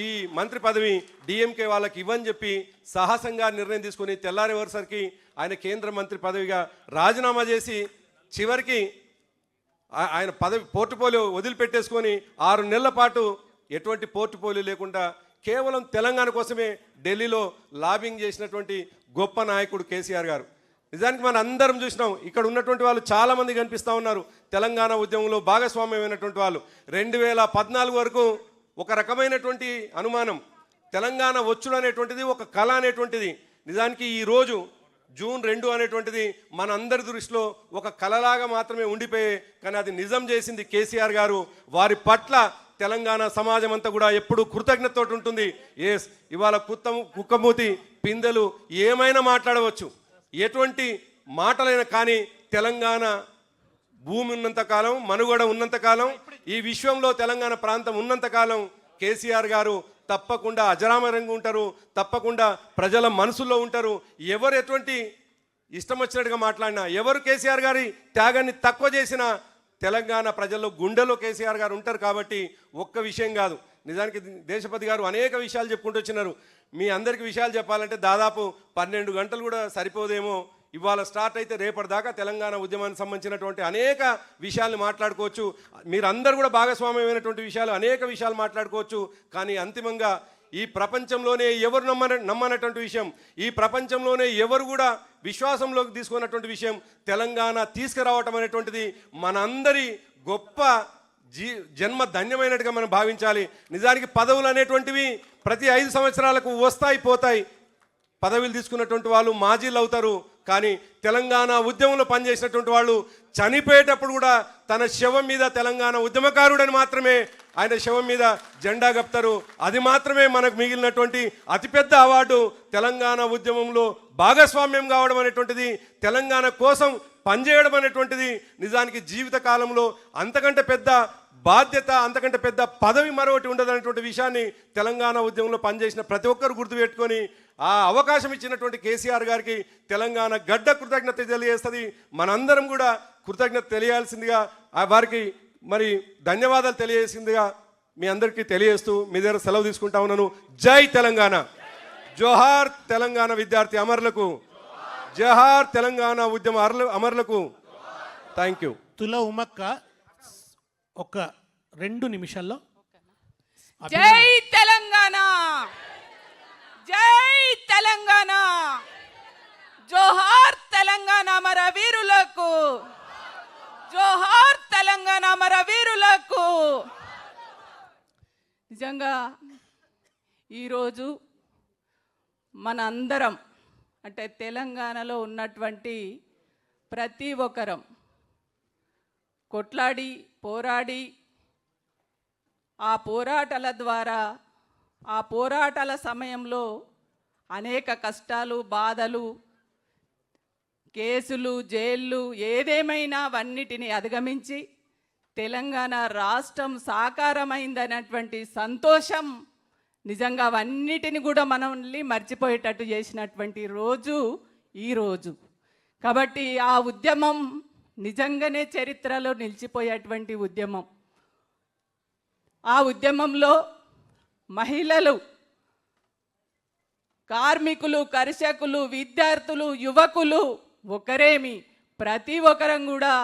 ఈ మంత్రి పదవి డిఎంకే వాళ్ళకి ఇవ్వని చెప్పి సాహసంగా నిర్ణయం తీసుకొని తెల్లారి వరుసరికి ఆయన కేంద్ర మంత్రి పదవిగా రాజీనామా చేసి, చివరికి ఆయన పదవి పోర్టుపోలియో వదిలిపెట్టేసుకొని 6 నెలల పాటు ఎటువంటి పోర్టుపోలియో లేకుండా కేవలం తెలంగాణ కోసమే ఢిల్లీలో లాబింగ్ చేసినటువంటి గొప్ప నాయకుడు కేసీఆర్ గారు. నిజానికి మనం అందరం చూసినాం, ఇక్కడ ఉన్నటువంటి వాళ్ళు చాలామంది కనిపిస్తూ ఉన్నారు, తెలంగాణ ఉద్యమంలో భాగస్వామ్యమైనటువంటి వాళ్ళు. 2014 వరకు ఒక రకమైనటువంటి అనుమానం, తెలంగాణ వచ్చుడు అనేటువంటిది ఒక కళ అనేటువంటిది. నిజానికి ఈరోజు జూన్ 2 అనేటువంటిది మన అందరి దృష్టిలో ఒక కళలాగా మాత్రమే ఉండిపోయే, కానీ అది నిజం చేసింది కేసీఆర్ గారు. వారి పట్ల తెలంగాణ సమాజం అంతా కూడా ఎప్పుడు కృతజ్ఞతతో ఉంటుంది. ఇవాళ కుక్కమూతి పిందెలు ఏమైనా మాట్లాడవచ్చు, ఎటువంటి మాటలైనా, కానీ తెలంగాణ భూమి ఉన్నంతకాలం, మనుగడ ఉన్నంతకాలం, ఈ విశ్వంలో తెలంగాణ ప్రాంతం ఉన్నంతకాలం కేసీఆర్ గారు తప్పకుండా అజరామరంగా ఉంటారు, తప్పకుండా ప్రజల మనసుల్లో ఉంటారు. ఎవరు ఎటువంటి ఇష్టం వచ్చినట్టుగా మాట్లాడినా, ఎవరు కేసీఆర్ గారి త్యాగాన్ని తక్కువ చేసినా తెలంగాణ ప్రజల్లో గుండెలో కేసీఆర్ గారు ఉంటారు. కాబట్టి ఒక్క విషయం కాదు, నిజానికి దేశపతి గారు అనేక విషయాలు చెప్పుకుంటూ వచ్చినారు. మీ అందరికీ విషయాలు చెప్పాలంటే దాదాపు 12 గంటలు కూడా సరిపోదేమో. ఇవాళ స్టార్ట్ అయితే రేపటిదాకా తెలంగాణ ఉద్యమానికి సంబంధించినటువంటి అనేక విషయాల్ని మాట్లాడుకోవచ్చు. మీరందరూ కూడా భాగస్వామ్యమైనటువంటి విషయాలు, అనేక విషయాలు మాట్లాడుకోవచ్చు. కానీ అంతిమంగా ఈ ప్రపంచంలోనే ఎవరు నమ్మనటువంటి విషయం, ఈ ప్రపంచంలోనే ఎవరు కూడా విశ్వాసంలోకి తీసుకున్నటువంటి విషయం తెలంగాణ తీసుకురావటం అనేటువంటిది మనందరి గొప్ప జన్మ ధన్యమైనట్టుగా మనం భావించాలి. నిజానికి పదవులు అనేటువంటివి ప్రతి 5 సంవత్సరాలకు వస్తాయి పోతాయి. పదవులు తీసుకున్నటువంటి వాళ్ళు మాజీలు అవుతారు. కానీ తెలంగాణ ఉద్యమంలో పనిచేసినటువంటి వాళ్ళు చనిపోయేటప్పుడు కూడా తన శవం మీద తెలంగాణ ఉద్యమకారుడని మాత్రమే ఆయన శవం మీద జెండా కప్తారు. అది మాత్రమే మనకు మిగిలినటువంటి అతిపెద్ద అవార్డు. తెలంగాణ ఉద్యమంలో భాగస్వామ్యం కావడం అనేటువంటిది, తెలంగాణ కోసం పనిచేయడం అనేటువంటిది నిజానికి జీవిత కాలంలో అంతకంటే పెద్ద బాధ్యత, అంతకంటే పెద్ద పదవి మరొకటి ఉండదనేటువంటి విషయాన్ని తెలంగాణ ఉద్యమంలో పనిచేసిన ప్రతి ఒక్కరు గుర్తుపెట్టుకొని ఆ అవకాశం ఇచ్చినటువంటి కేసీఆర్ గారికి తెలంగాణ గడ్డ కృతజ్ఞత తెలియజేస్తుంది. మనందరం కూడా కృతజ్ఞత తెలియాల్సిందిగా వారికి మరి ధన్యవాదాలు తెలియజేసిందిగా మీ అందరికీ తెలియజేస్తూ మీ దగ్గర సెలవు తీసుకుంటా ఉన్నాను. జై తెలంగాణ, జోహార్ తెలంగాణ విద్యార్థి అమరులకు, జోహార్ తెలంగాణ ఉద్యమ అమరులకు. Thank you. తుల ఉమక్క ఒక 2 నిమిషాల్లో. జై తెలంగాణ, జై తెలంగాణ, జోహార్ తెలంగాణ అమర వీరులకు, జోహార్ తెలంగాణ అమర వీరులకు. నిజంగా ఈరోజు మన అందరం అంటే తెలంగాణలో ఉన్నటువంటి ప్రతి ఒక్కరం కొట్లాడి పోరాడి ఆ పోరాటాల ద్వారా, ఆ పోరాటాల సమయంలో అనేక కష్టాలు, బాధలు, కేసులు, జైళ్ళు ఏదేమైనా అవన్నిటిని అధిగమించి తెలంగాణ రాష్ట్రం సాకారమైందనేటువంటి సంతోషం, నిజంగా అవన్నిటిని కూడా మనల్ని మర్చిపోయేటట్టు చేసినటువంటి రోజు ఈరోజు. కాబట్టి ఆ ఉద్యమం నిజంగానే చరిత్రలో నిలిచిపోయేటువంటి ఉద్యమం. ఆ ఉద్యమంలో మహిళలు, కార్మికులు, కర్షకులు, విద్యార్థులు, యువకులు ఒకరేమి ప్రతి ఒక్కరం కూడా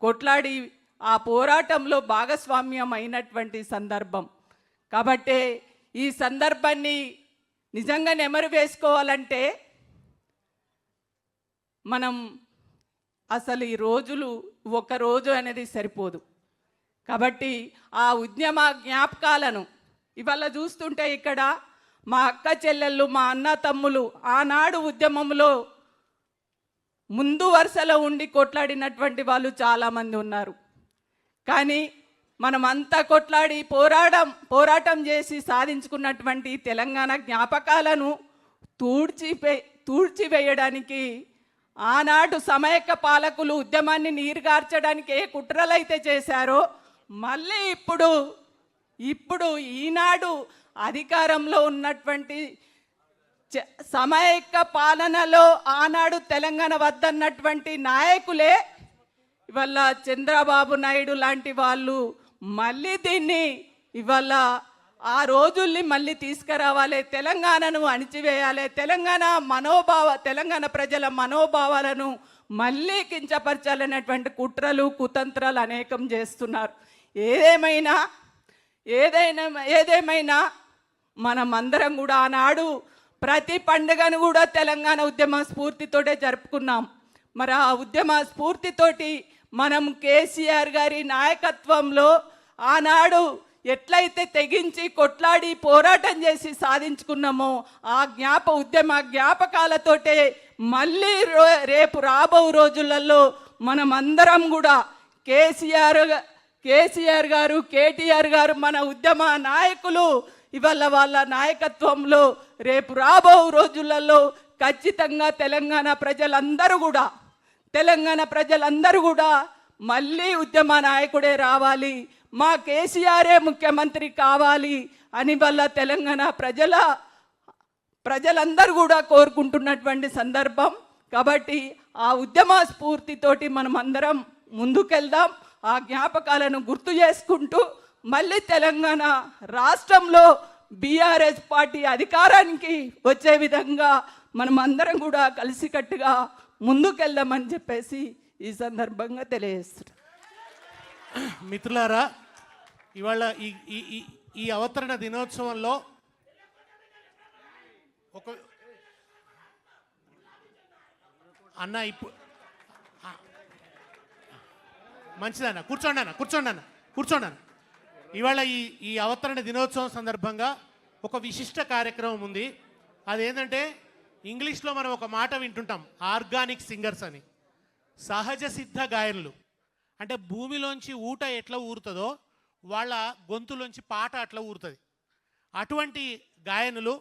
కొట్లాడి ఆ పోరాటంలో భాగస్వామ్యం అయినటువంటి సందర్భం. కాబట్టి ఈ సందర్భాన్ని నిజంగా నెమరు వేసుకోవాలంటే మనం అసలు ఈ రోజులు ఒక రోజు అనేది సరిపోదు. కాబట్టి ఆ ఉద్యమ జ్ఞాపకాలను ఇవాళ చూస్తుంటే ఇక్కడ మా అక్క చెల్లెళ్ళు, మా అన్న తమ్ములు ఆనాడు ఉద్యమంలో ముందు వరుసలో ఉండి కొట్లాడినటువంటి వాళ్ళు చాలామంది ఉన్నారు. కానీ మనమంతా కొట్లాడి పోరాటం చేసి సాధించుకున్నటువంటి తెలంగాణ జ్ఞాపకాలను తూడ్చివేయడానికి ఆనాడు సమైక్య పాలకులు ఉద్యమాన్ని నీరుగార్చడానికి ఏ కుట్రలైతే చేశారో మళ్ళీ ఇప్పుడు ఈనాడు అధికారంలో ఉన్నటువంటి సమైక్య పాలనలో ఆనాడు తెలంగాణ వద్దన్నటువంటి నాయకులే ఇవాళ చంద్రబాబు నాయుడు లాంటి వాళ్ళు మళ్ళీ దీన్ని ఇవాళ ఆ రోజుల్ని మళ్ళీ తీసుకురావాలి, తెలంగాణను అణిచివేయాలి, తెలంగాణ ప్రజల మనోభావాలను మళ్ళీ కించపరచాలనేటువంటి కుట్రలు, కుతంత్రాలు అనేకం చేస్తున్నారు. ఏదేమైనా మనమందరం కూడా ఆనాడు ప్రతి పండుగను కూడా తెలంగాణ ఉద్యమ స్ఫూర్తితోటే జరుపుకున్నాం. మరి ఆ ఉద్యమ స్ఫూర్తితోటి మనం కేసీఆర్ గారి నాయకత్వంలో ఆనాడు ఎట్లయితే తెగించి కొట్లాడి పోరాటం చేసి సాధించుకున్నామో ఆ ఉద్యమ జ్ఞాపకాలతోటే మళ్ళీ రేపు రాబో రోజులలో మనమందరం కూడా కేసీఆర్ గారు, కేటీఆర్ గారు మన ఉద్యమ నాయకులు ఇవాళ వాళ్ళ నాయకత్వంలో రేపు రాబో రోజులలో ఖచ్చితంగా తెలంగాణ ప్రజలందరూ కూడా మళ్ళీ ఉద్యమ నాయకుడే రావాలి, మా కేసీఆరే ముఖ్యమంత్రి కావాలి అని వల్ల తెలంగాణ ప్రజలందరూ కూడా కోరుకుంటున్నటువంటి సందర్భం. కాబట్టి ఆ ఉద్యమ స్ఫూర్తితోటి మనం అందరం ముందుకెళ్దాం. ఆ జ్ఞాపకాలను గుర్తు చేసుకుంటూ మళ్ళీ తెలంగాణ రాష్ట్రంలో బీఆర్ఎస్ పార్టీ అధికారానికి వచ్చే విధంగా మనం అందరం కూడా కలిసికట్టుగా ముందుకెళ్దామని చెప్పేసి ఈ సందర్భంగా తెలియజేస్తున్నారు. మిత్రులారా, ఇవాళ ఈ ఈ ఈ ఈ అవతరణ దినోత్సవంలో ఒక అన్న ఇప్పుడు మంచిదన్న, కూర్చోండి అన్న. ఇవాళ ఈ అవతరణ దినోత్సవం సందర్భంగా ఒక విశిష్ట కార్యక్రమం ఉంది. అదేంటంటే ఇంగ్లీష్లో మనం ఒక మాట వింటుంటాం, ఆర్గానిక్ సింగర్స్ అని. సహజ సిద్ధ గాయనులు అంటే భూమిలోంచి ఊట ఎట్లా ఊరుతుందో వాళ్ళ గొంతులోంచి పాట అట్లా ఊరుతుంది. అటువంటి గాయనులు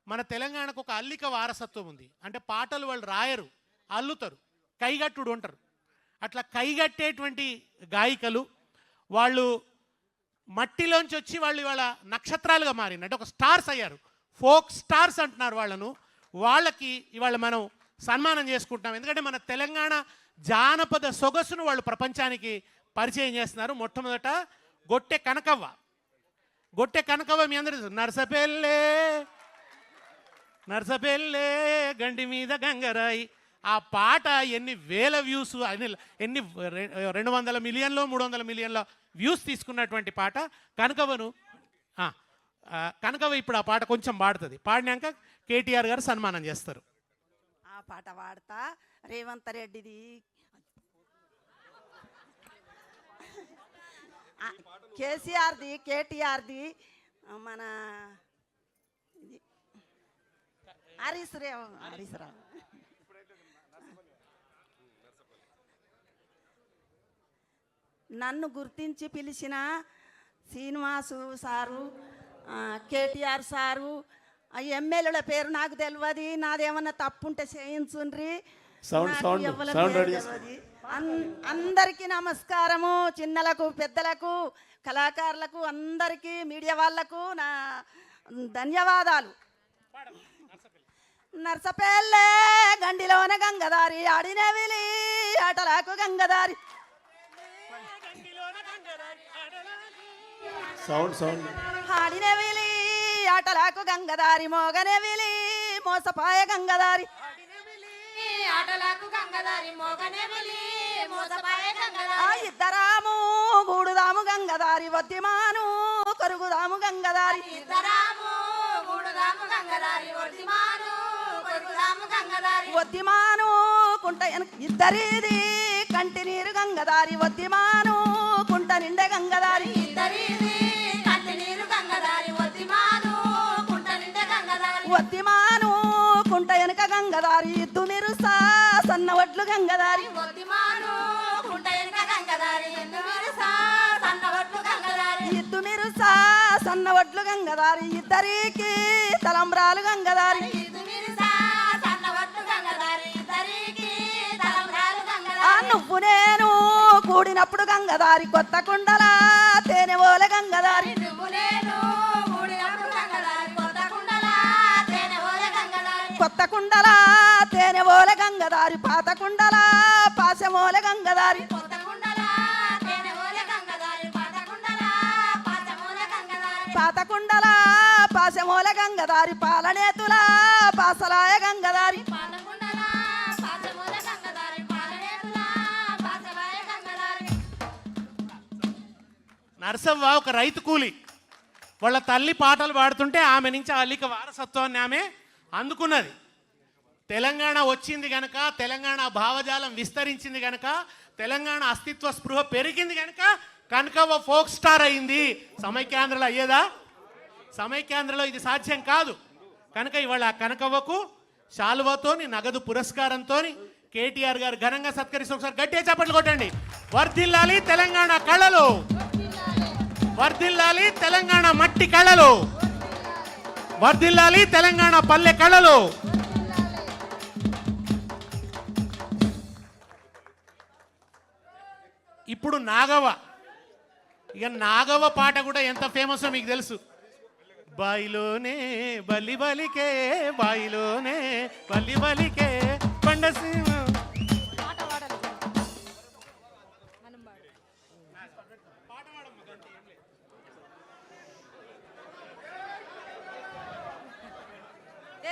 మన తెలంగాణకు ఒక అల్లిక వారసత్వం ఉంది. అంటే పాటలు వాళ్ళు రాయరు, అల్లుతారు, కైగట్టుడు ఉంటారు. అట్లా కైగట్టేటువంటి గాయికలు వాళ్ళు మట్టిలోంచి వచ్చి వాళ్ళు ఇవాళ నక్షత్రాలుగా మారింది. అంటే ఒక స్టార్స్ అయ్యారు, ఫోక్ స్టార్స్ అంటున్నారు వాళ్ళను. వాళ్ళకి ఇవాళ మనం సన్మానం చేసుకుంటున్నాం. ఎందుకంటే మన తెలంగాణ జానపద సొగసును వాళ్ళు ప్రపంచానికి పరిచయం చేస్తున్నారు. మొట్టమొదట గొట్టె కనకవ్వ మీ అందరూ నర్సపెల్లే గండి మీద గంగరాయి. ఆ పాట ఎన్ని వేల వ్యూస్, ఎన్ని 200 మిలియన్లో 300 మిలియన్ల వ్యూస్ తీసుకున్నటువంటి పాట కనకవ్వను. కనకవ్వ ఇప్పుడు ఆ పాట కొంచెం పాడుతుంది. పాడినాక కేటీఆర్ గారు సన్మానం చేస్తారు. ఆ పాట పాడతా. రేవంత్ రెడ్డిది కేసీఆర్ది కేటీఆర్ది మన హరీష్ రావు నన్ను గుర్తించి పిలిచిన శ్రీనివాసు సారు, కేటీఆర్ సారు, ఎమ్మెల్యేల పేరు నాకు తెలియదు. నాదేమన్నా తప్పుంటే చేయించుండ్రి. అందరికీ నమస్కారము. చిన్నలకు పెద్దలకు కళాకారులకు అందరికీ మీడియా వాళ్లకు నా ధన్యవాదాలు. నర్సపల్లె గండిలోన గంగదారి ఆడినవిలి ఆటలకు గంగదారి ఆడినవిలి ఆటలకు గంగదారి మోగనవిలి మోసపాయ గంగదారి ఇద్దరాము గూడుదాము గంగదారి వద్దిమాను కరుగుదాము గంగదారి వద్దిమాను కుంట ఇద్దరిది కంటి నీరు గంగదారి వద్దిమాను కుంట నిండే గంగదారి వద్దిమాను కుంట వెనుక గంగదారి ఇద్దు మీరు సన్న వడ్లు గంగదారి ఇద్దు మీరు సన్న వడ్లు గంగదారి ఇద్దరికి తలంబ్రాలు గంగదారి నువ్వు నేను కూడినప్పుడు గంగదారి కొత్త కుండల తేనె ఓల గంగదారి కొత్త కుండల తేనె ఓల గంగదారి పాత కుండల పాశమోల గంగదారి పాత కుండల పాశమోల గంగదారి పాలనేతుల పాసలాయ గంగదారి నర్సవ్వ ఒక రైతు కూలి. వాళ్ళ తల్లి పాటలు పాడుతుంటే ఆమె నుంచి అల్లిక వారసత్వాన్ని ఆమె అందుకున్నది. తెలంగాణ వచ్చింది కనుక, తెలంగాణ భావజాలం విస్తరించింది కనుక, తెలంగాణ అస్తిత్వ స్పృహ పెరిగింది కనుక కనకవ్వ ఫోక్ స్టార్ అయింది. సమైక్యాంధ్రలో అయ్యేదా? సమైక్యాంధ్రలో ఇది సాధ్యం కాదు. కనుక ఇవాళ కనకవ్వకు శాలువతోని నగదు పురస్కారంతో కేటీఆర్ గారు ఘనంగా సత్కరిస్తూ ఒకసారి గట్టిగా చప్పట్లు కొట్టండి. వర్ధిల్లాలి తెలంగాణ కళలు, వర్ధిల్లాలి తెలంగాణ మట్టి కళలు, వర్ధిల్లాలి తెలంగాణ పల్లె కళలు. ఇప్పుడు నాగవ్వ, ఇక నాగవ్వ పాట కూడా ఎంత ఫేమస్ మీకు తెలుసు. బాయిలోనే బలి బలికే, బాయిలోనే బలి బలికే పండసీమ.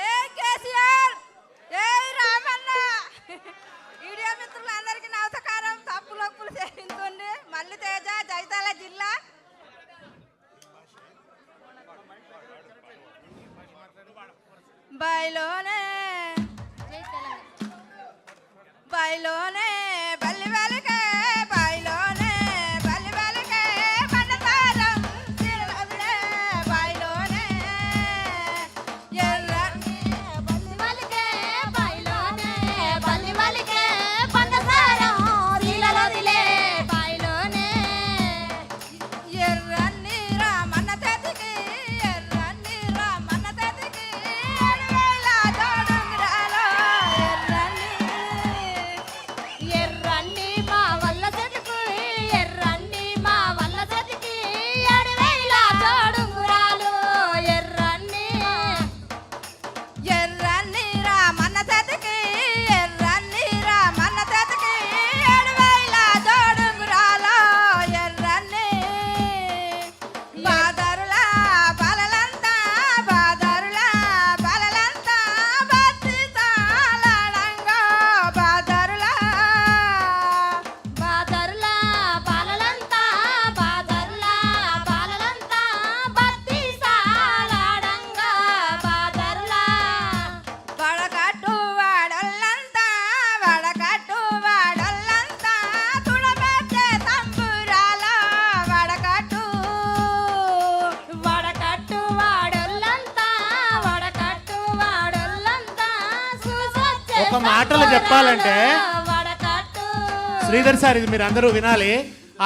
ఏ కేసీఆర్, ఏ రామన్న, బాయిలోనే బాయిలోనే బల్లి వెలకే బాయిలోనే బల్లి వెలకే పండతారం తిరువదిలే బాయిలోనే ఎర్రని బల్లి వలికే బాయిలోనే బల్లి వలికే పండసారం నీళ్ళలోదిలే బాయిలోనే ఎర్రని రామన్న తెతికి ఎర్రని రామన్న తెతికి ఎరువేల తోడుంగరాలో ఎర్రన్ని మా వల్ల చెట్టుకు ఎర్రన్ని మా వల్ల చెట్టుకి 7,000 తోడుంగురాలు ఎర్రన్ని ఎర్రని రామన్న తెతికి ఎర్రని రామన్న తెతికి 7,000 తోడుంగరాలో ఎర్రని బాదరులా బలలంతా బాదరులా బలలంతా బత్తి తాళడంగా బాదరులా బాదర్లా బాలలంతా బాదర్లా బాలలంతా బత్తి సాలాడంగా బాదర్లా వడకట్టు వాడల్లంతా వడకట్టు వాడల్లంతా తుడబెట్టే తంబురాల వడకట్టు వడకట్టు వాడొల్లంతా వడకట్టు వాడొల్లంతా చూసొచ్చే ఒక మాటలో చెప్పాలంటే వడకట్టు శ్రీధర్ సార్, ఇది మీరు అందరూ వినాలి.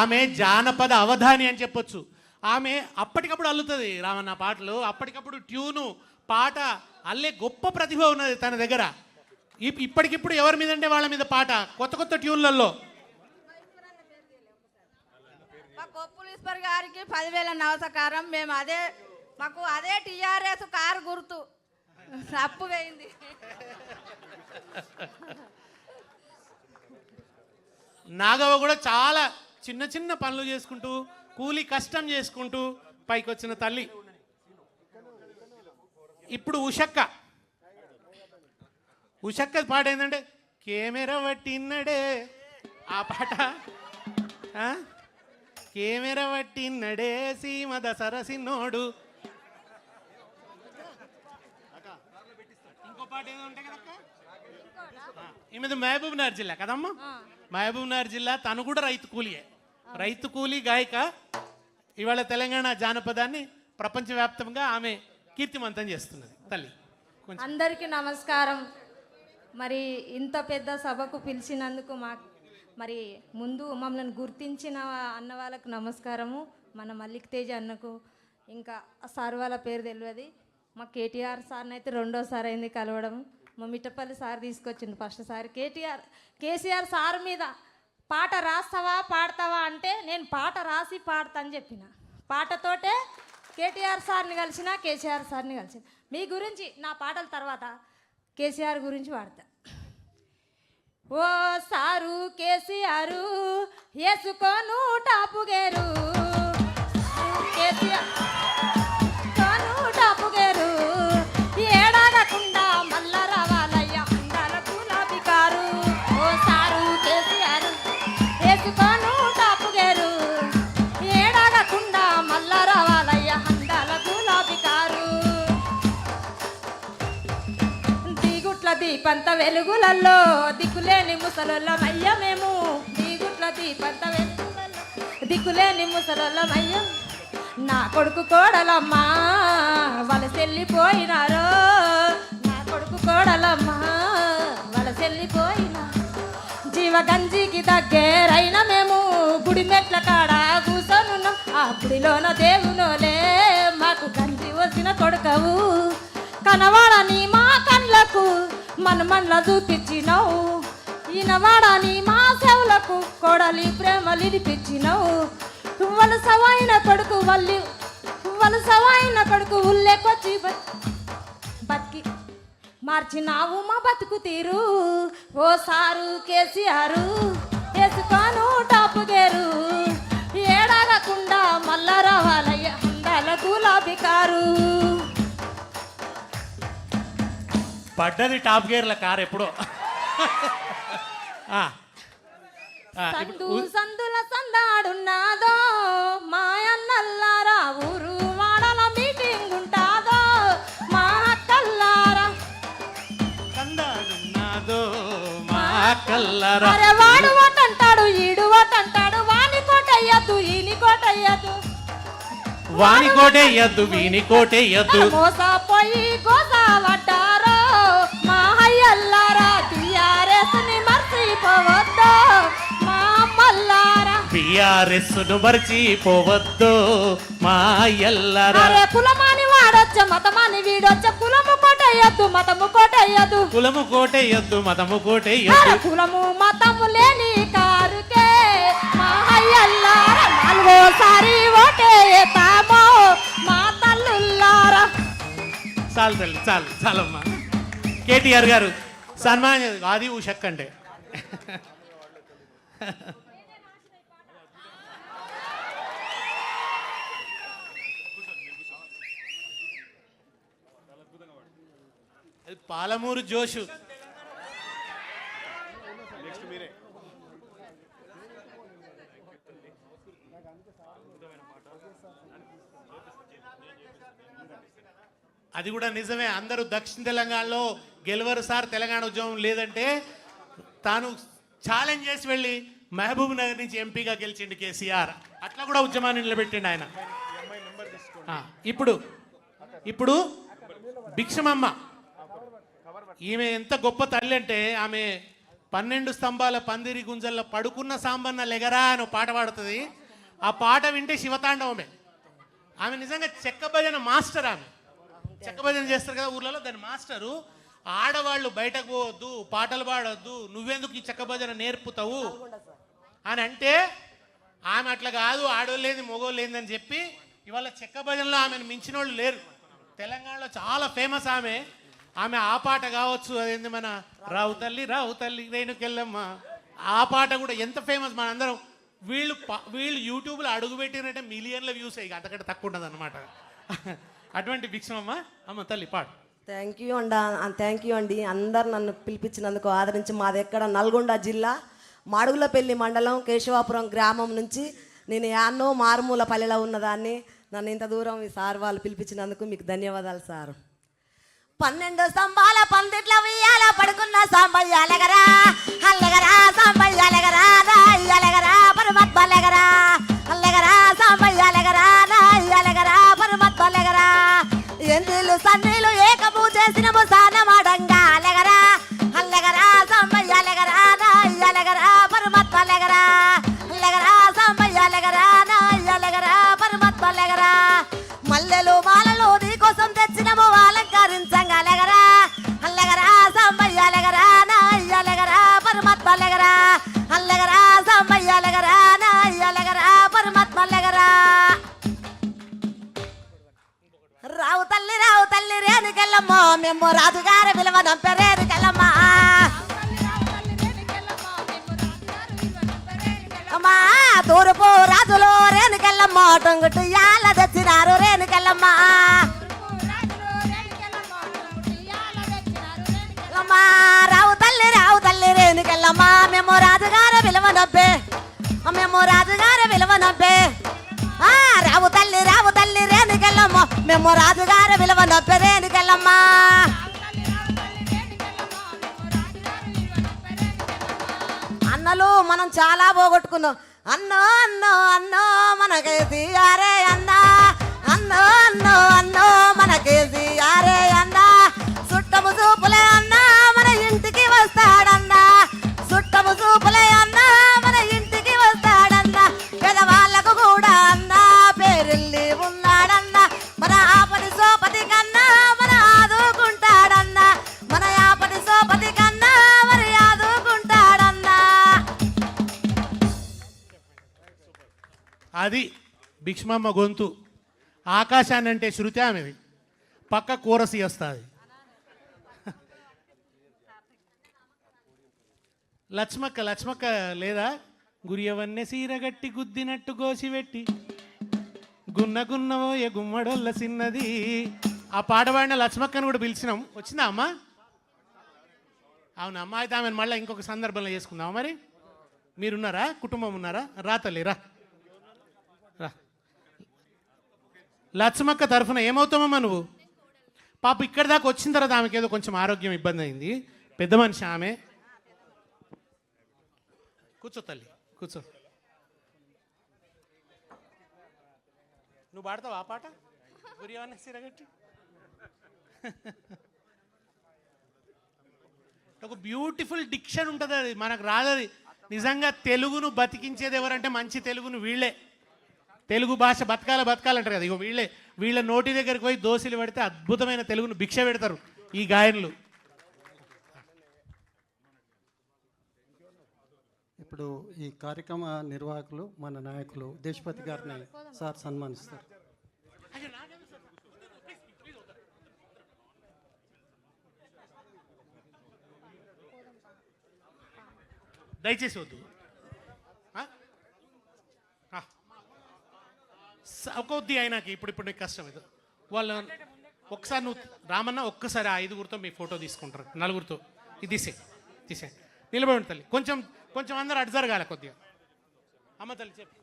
ఆమె జానపద అవధాని అని చెప్పొచ్చు. ఆమె అప్పటికప్పుడు అల్లుతుంది రామన్న పాటలు, అప్పటికప్పుడు ట్యూను పాట అల్లే గొప్ప ప్రతిభ ఉన్నది తన దగ్గర. ఇప్పటికిప్పుడు ఎవరి మీద అంటే వాళ్ళ మీద పాట, కొత్త కొత్త ట్యూన్లలో. మా కొప్పులు ఈశ్వర్ గారికి 10,000 నమస్కారం. మేము మాకు అదే టీఆర్ఎస్ కారు గుర్తు అప్పు వేయింది. నాగవ్వ కూడా చాలా చిన్న చిన్న పనులు చేసుకుంటూ కూలి కష్టం చేసుకుంటూ పైకి వచ్చిన తల్లి. ఇప్పుడు ఉషక్క పాట ఏంటంటే కెమెరా పట్టిన్నడే ఆ పాట. కెమెరా పట్టిన్నడే సీమద సరసిన్నోడు. ఇంకో పాట ఏదో ఉంటాయి కదక్క. ఈమెది మహబూబ్నగర్ జిల్లా కదమ్మా. మహబూబ్నగర్ జిల్లా, తను కూడా రైతు కూలీ గాయక. ఇవాళ తెలంగాణ జానపదాన్ని ప్రపంచవ్యాప్తంగా ఆమె కీర్తిమంతం చేస్తున్నది తల్లి. అందరికీ నమస్కారం. మరి ఇంత పెద్ద సభకు పిలిచినందుకు మరి ముందు మమ్మల్ని గుర్తించిన అన్న వాళ్ళకు నమస్కారము. మన మల్లిక్ తేజ్ అన్నకు, ఇంకా సార్ వాళ్ళ పేరు తెలియదు. మా కేటీఆర్ సార్ని అయితే రెండోసారి అయింది కలవడం. మా మిట్టపల్లి సార్ తీసుకొచ్చిండు ఫస్ట్ సారి. కేసీఆర్ సార్ మీద పాట రాస్తావా పాడతావా అంటే నేను పాట రాసి పాడతా అని చెప్పిన. పాటతోటే కేటీఆర్ సార్ని కలిసిన, కేసీఆర్ సార్ని కలిసిన. మీ గురించి నా పాటల తర్వాత కేసీఆర్ గురించి పాడతా. ఓ సారు కేసీఆర్ వేసుకోను టాపు గేరు, కేసీఆర్ కోను టాపు గేరు, ఏడాగకుండా మల్ల రావాలయ్య అందాల గులాబీ కారు. ఓ సారు కేసీఆర్ వేసుకోను టాపు గేరు, ఏడాగకుండా మల్ల రావాలయ్య అందాల గులాబీ కారు. దిగుట్ల దీపంత వెలుగులల్లో దిక్కులేని ముసలొల్లమయ్య మేము, దిగుట్ల దీపంత వెలుగులల్లో దిక్కులేని ముసలొల్లమయ్య. నా కొడుకు కోడలమ్మా వలసెళ్ళిపోయినారో, నా కొడుకు కోడలమ్మా వలసెళ్ళిపోయినా. జీవగంజికి దగ్గరైన మేము గుడి మెట్ల కాడ కూసోనున్నాం. ఆ గుడిలోన దేవునోలే మాకు గంజి వచ్చిన కొడుకవు. కనవాడని మా కళ్ళకు మనమన్ల చూపించినావు, ఈనవాడని మా సెవులకు కొడలి ప్రేమలిడిపించినావు. వలసవైన కొడుకు ఉల్లెకొచ్చి బతికి మార్చినావు మా బతుకు తీరు. ఓ సారు కేసీఆర్ వేసుకోను టాపు గేరు, ఏడాగకుండా మల్ల రావాలయ్య అందాల గులాబీ కారు. పడ్డది టాప్ గేర్ల కారు ఎప్పుడో. సందుల సందాడున్నాదో మాయన్నల్లారా, ఊరు వాడల మీటింగ్ ఉంటాదో మా అక్కల్లారా, కల్లారా. అరే వాడు ఓటంటాడు ఈడు ఓటంటాడు వాని కోటయ్యద్దు ఈని కోటయ్యద్దు వాని కోటేయద్దు వీని కోటేయద్దు. మోసపోయి గోసపడ్డారో మా అయ్యల్లారా టిఆర్ఎస్ ని మర్చిపోవద్దు మా అమ్మల్లారా. టిఆర్ఎస్ ను మర్చిపోవద్దు మా ఎల్లరా. అరే కులమాని వాడొచ్చ మతమాని వీడొచ్చ కులము కోటయ్యద్దు మతము కోటయ్యద్దు కులము కోటేయద్దు మతము అరే కోటేయద్దు. కులము మతము లేని కారుకే మా అయ్యల్లారా నాలుగోసారి ఓటేస్తామో మా తల్లుల్లారా. చాలు తల్లి చాలు చాలమ్మా. కేటీఆర్ గారు సన్మానం అది ఉషక్కంటే. అది పాలమూరు జోషు. అది కూడా నిజమే. అందరూ దక్షిణ తెలంగాణలో గెలవరు సార్ తెలంగాణ ఉద్యమం లేదంటే తాను ఛాలెంజ్ చేసి వెళ్ళి మహబూబ్ నగర్ నుంచి ఎంపీగా గెలిచిండు కేసీఆర్. అట్లా కూడా ఉద్యమాన్ని నిలబెట్టిండు ఆయన. ఇప్పుడు ఇప్పుడు భిక్షమమ్మ ఈమె ఎంత గొప్ప తల్లి అంటే ఆమె 12 స్తంభాల పందిరి గుంజల్లో పడుకున్న సాంబన్న లెగరా అని పాట పాడుతుంది. ఆ పాట వింటే శివతాండవమే. ఆమె నిజంగా చెక్క భజన మాస్టర్. ఆమె చెక్క భజన చేస్తారు కదా ఊర్లలో, దాని మాస్టరు. ఆడవాళ్ళు బయటకు పోవద్దు, పాటలు పాడొద్దు, నువ్వెందుకు ఈ చెక్క భజన నేర్పుతావు అని అంటే ఆమె అట్లా కాదు, ఆడోళ్ళు లేని మొగోళ్ళు లేదని చెప్పి ఇవాళ చెక్క భజనలో ఆమెను మించిన వాళ్ళు లేరు. తెలంగాణలో చాలా ఫేమస్ ఆమె. ఆమె ఆ పాట కావచ్చు, అదేంది మన రావు తల్లి రేణుకెళ్ళమ్మ, ఆ పాట కూడా ఎంత ఫేమస్. మనందరం వీళ్ళు యూట్యూబ్లో అడుగు పెట్టినంటే మిలియన్ల వ్యూస్ అయ్యి అంతకంటే తక్కువ ఉండదు అనమాట. అటువంటి భిక్షమమ్మ అమ్మ తల్లి పాడు. థ్యాంక్ యూ అండి అందరు నన్ను పిలిపించినందుకు ఆదరించి. మాది ఎక్కడ నల్గొండ జిల్లా మాడుగులపల్లి మండలం కేశవాపురం గ్రామం నుంచి నేను యాన్నో మారుమూల పల్లెలో ఉన్నదాన్ని. నన్ను ఇంత దూరం ఈ సార్ వాళ్ళు పిలిపించినందుకు మీకు ధన్యవాదాలు సార్. 12 స్తంభాల పందిట్ల ఉయ్యాల పడుకున్న సాంబయ్య అలగరా అల్లగరా సాంబయ్య అలగరా అలగరా పరమాత్మ అలగరా అల్లగరా సాంబయ్య అలగరా అలగరా పరమాత్మ అలగరా. ఎందిలు సన్నీలు ఏకము చేసిన ముసానమాడంగా అలగరా అల్లగరా సాంబయ్య అలగరా అలగరా పరమాత్మ అలగరా అల్లగరా సాంబయ్య అలగరా అలగరా పరమాత్మ అలగరా. మల్లెలు మాలలు నీకోసం తెచ్చినము అలంకరించంగా అలగరా అల్లగరా సాంబయ్య అలగరా అలగరా పరమాత్మ అలగరా అల్లగరా సాంబయ్య అలగరా అలగరా పరమాత్మ అలగరా. రావు తల్లి రేణుకెళ్ళమ్మ మేము రాజుగారి విలువ నంపెరేరుకెళ్ళమ్మ. అమ్మా తూర్పు రాజులు రేణుకెళ్ళమ్మ టొంగుటు యాల తెచ్చినారు రేణుకెళ్ళమ్మ. అమ్మా రావు తల్లి రేణుకెళ్ళమ్మ మేము రాజుగారి విలువ నబ్బే మేము రాజుగారి విలువ నబ్బే. రావు తల్లి రేణుకెళ్ళమ్మ మేము రాజుగారి విలువ నబ్బే రేణుకెళ్ళమ్మ. అన్నలు మనం చాలా పోగొట్టుకున్నాం. అన్నో మనకేసి అరే అన్నో మనకేసి అరే అన్న. చుట్టము చూపులే అన్నా మన ఇంటికి వస్తాడన్నా, చుట్టము చూపులే అన్నా మన ఇంటికి వస్తాడన్నా. పెదవాళ్ళకు కూడా అన్నా పేరెళ్ళి ఉన్నాడన్నా, మన ఆపటి సోపతి కన్నా మన ఆదుకుంటాడన్నా, మన ఆపటి సోపతి కన్నా మరి ఆదుకుంటాడన్నా. అది భిక్షమమ్మ గొంతు. ఆకాశాన్ని అంటే శృతి ఆమెది, పక్క కోరసి వస్తుంది. లక్ష్మక్క లేదా గురియవన్నే సీరగట్టి గుద్దినట్టు గోసిపెట్టి గున్నవో ఏ గుమ్మడొల్ల సిన్నది. ఆ పాట పాడిన లక్ష్మక్కను కూడా పిలిచినాం. వచ్చిందా అమ్మా? అవునా అమ్మ? అయితే ఆమెను మళ్ళీ ఇంకొక సందర్భంలో చేసుకుందాం. మరి మీరున్నారా? కుటుంబం ఉన్నారా? రా తల్లి రా. లక్ష్మక్క తరఫున ఏమవుతామమ్మా నువ్వు? పాప ఇక్కడి దాకా వచ్చిన తర్వాత ఆమెకి ఏదో కొంచెం ఆరోగ్యం ఇబ్బంది అయింది, పెద్ద మనిషి ఆమె. కూర్చో తల్లి కూర్చో. నువ్వు పాడతావా ఆ పాట గురియవన్న సిరగట్టి? ఒక బ్యూటిఫుల్ డిక్షన్ ఉంటుంది, అది మనకు రాదది. నిజంగా తెలుగును బతికించేది ఎవరంటే మంచి తెలుగును వీళ్ళే. తెలుగు భాష బతకాలంటారు కదా, ఇగో వీళ్ళే. వీళ్ళ నోటి దగ్గరికి పోయి దోశలు పెడితే అద్భుతమైన తెలుగును భిక్ష పెడతారు ఈ గాయనులు. ఇప్పుడు ఈ కార్యక్రమ నిర్వాహకులు మన నాయకులు దేశపతి గారిని సార్ సన్మానిస్తారు. దయచేసి వద్దు. కొద్ది అయినాకి ఇప్పుడు నీకు కష్టం ఇది. వాళ్ళు ఒక్కసారి నువ్వు రామన్న ఒక్కసారి ఆ 5గురితో మీ ఫోటో తీసుకుంటారు, 4గురితో. ఇది తీసే నిలబడి తల్లి. కొంచెం అందరూ అటు జరగాల కొద్దిగా. అమ్మ తల్లి చెప్పి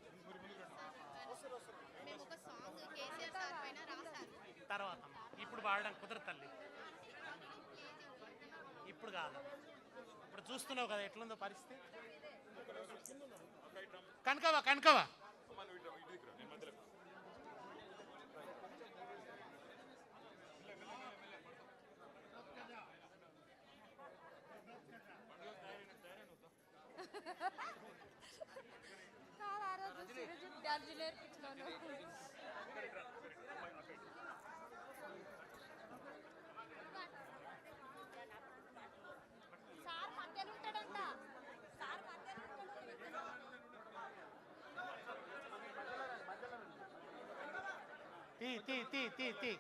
తర్వాత ఇప్పుడు పాడడానికి కుదరదు తల్లి, ఇప్పుడు కాదు. ఇప్పుడు చూస్తున్నావు కదా ఎట్లుందో పరిస్థితి. కనకవా తీ.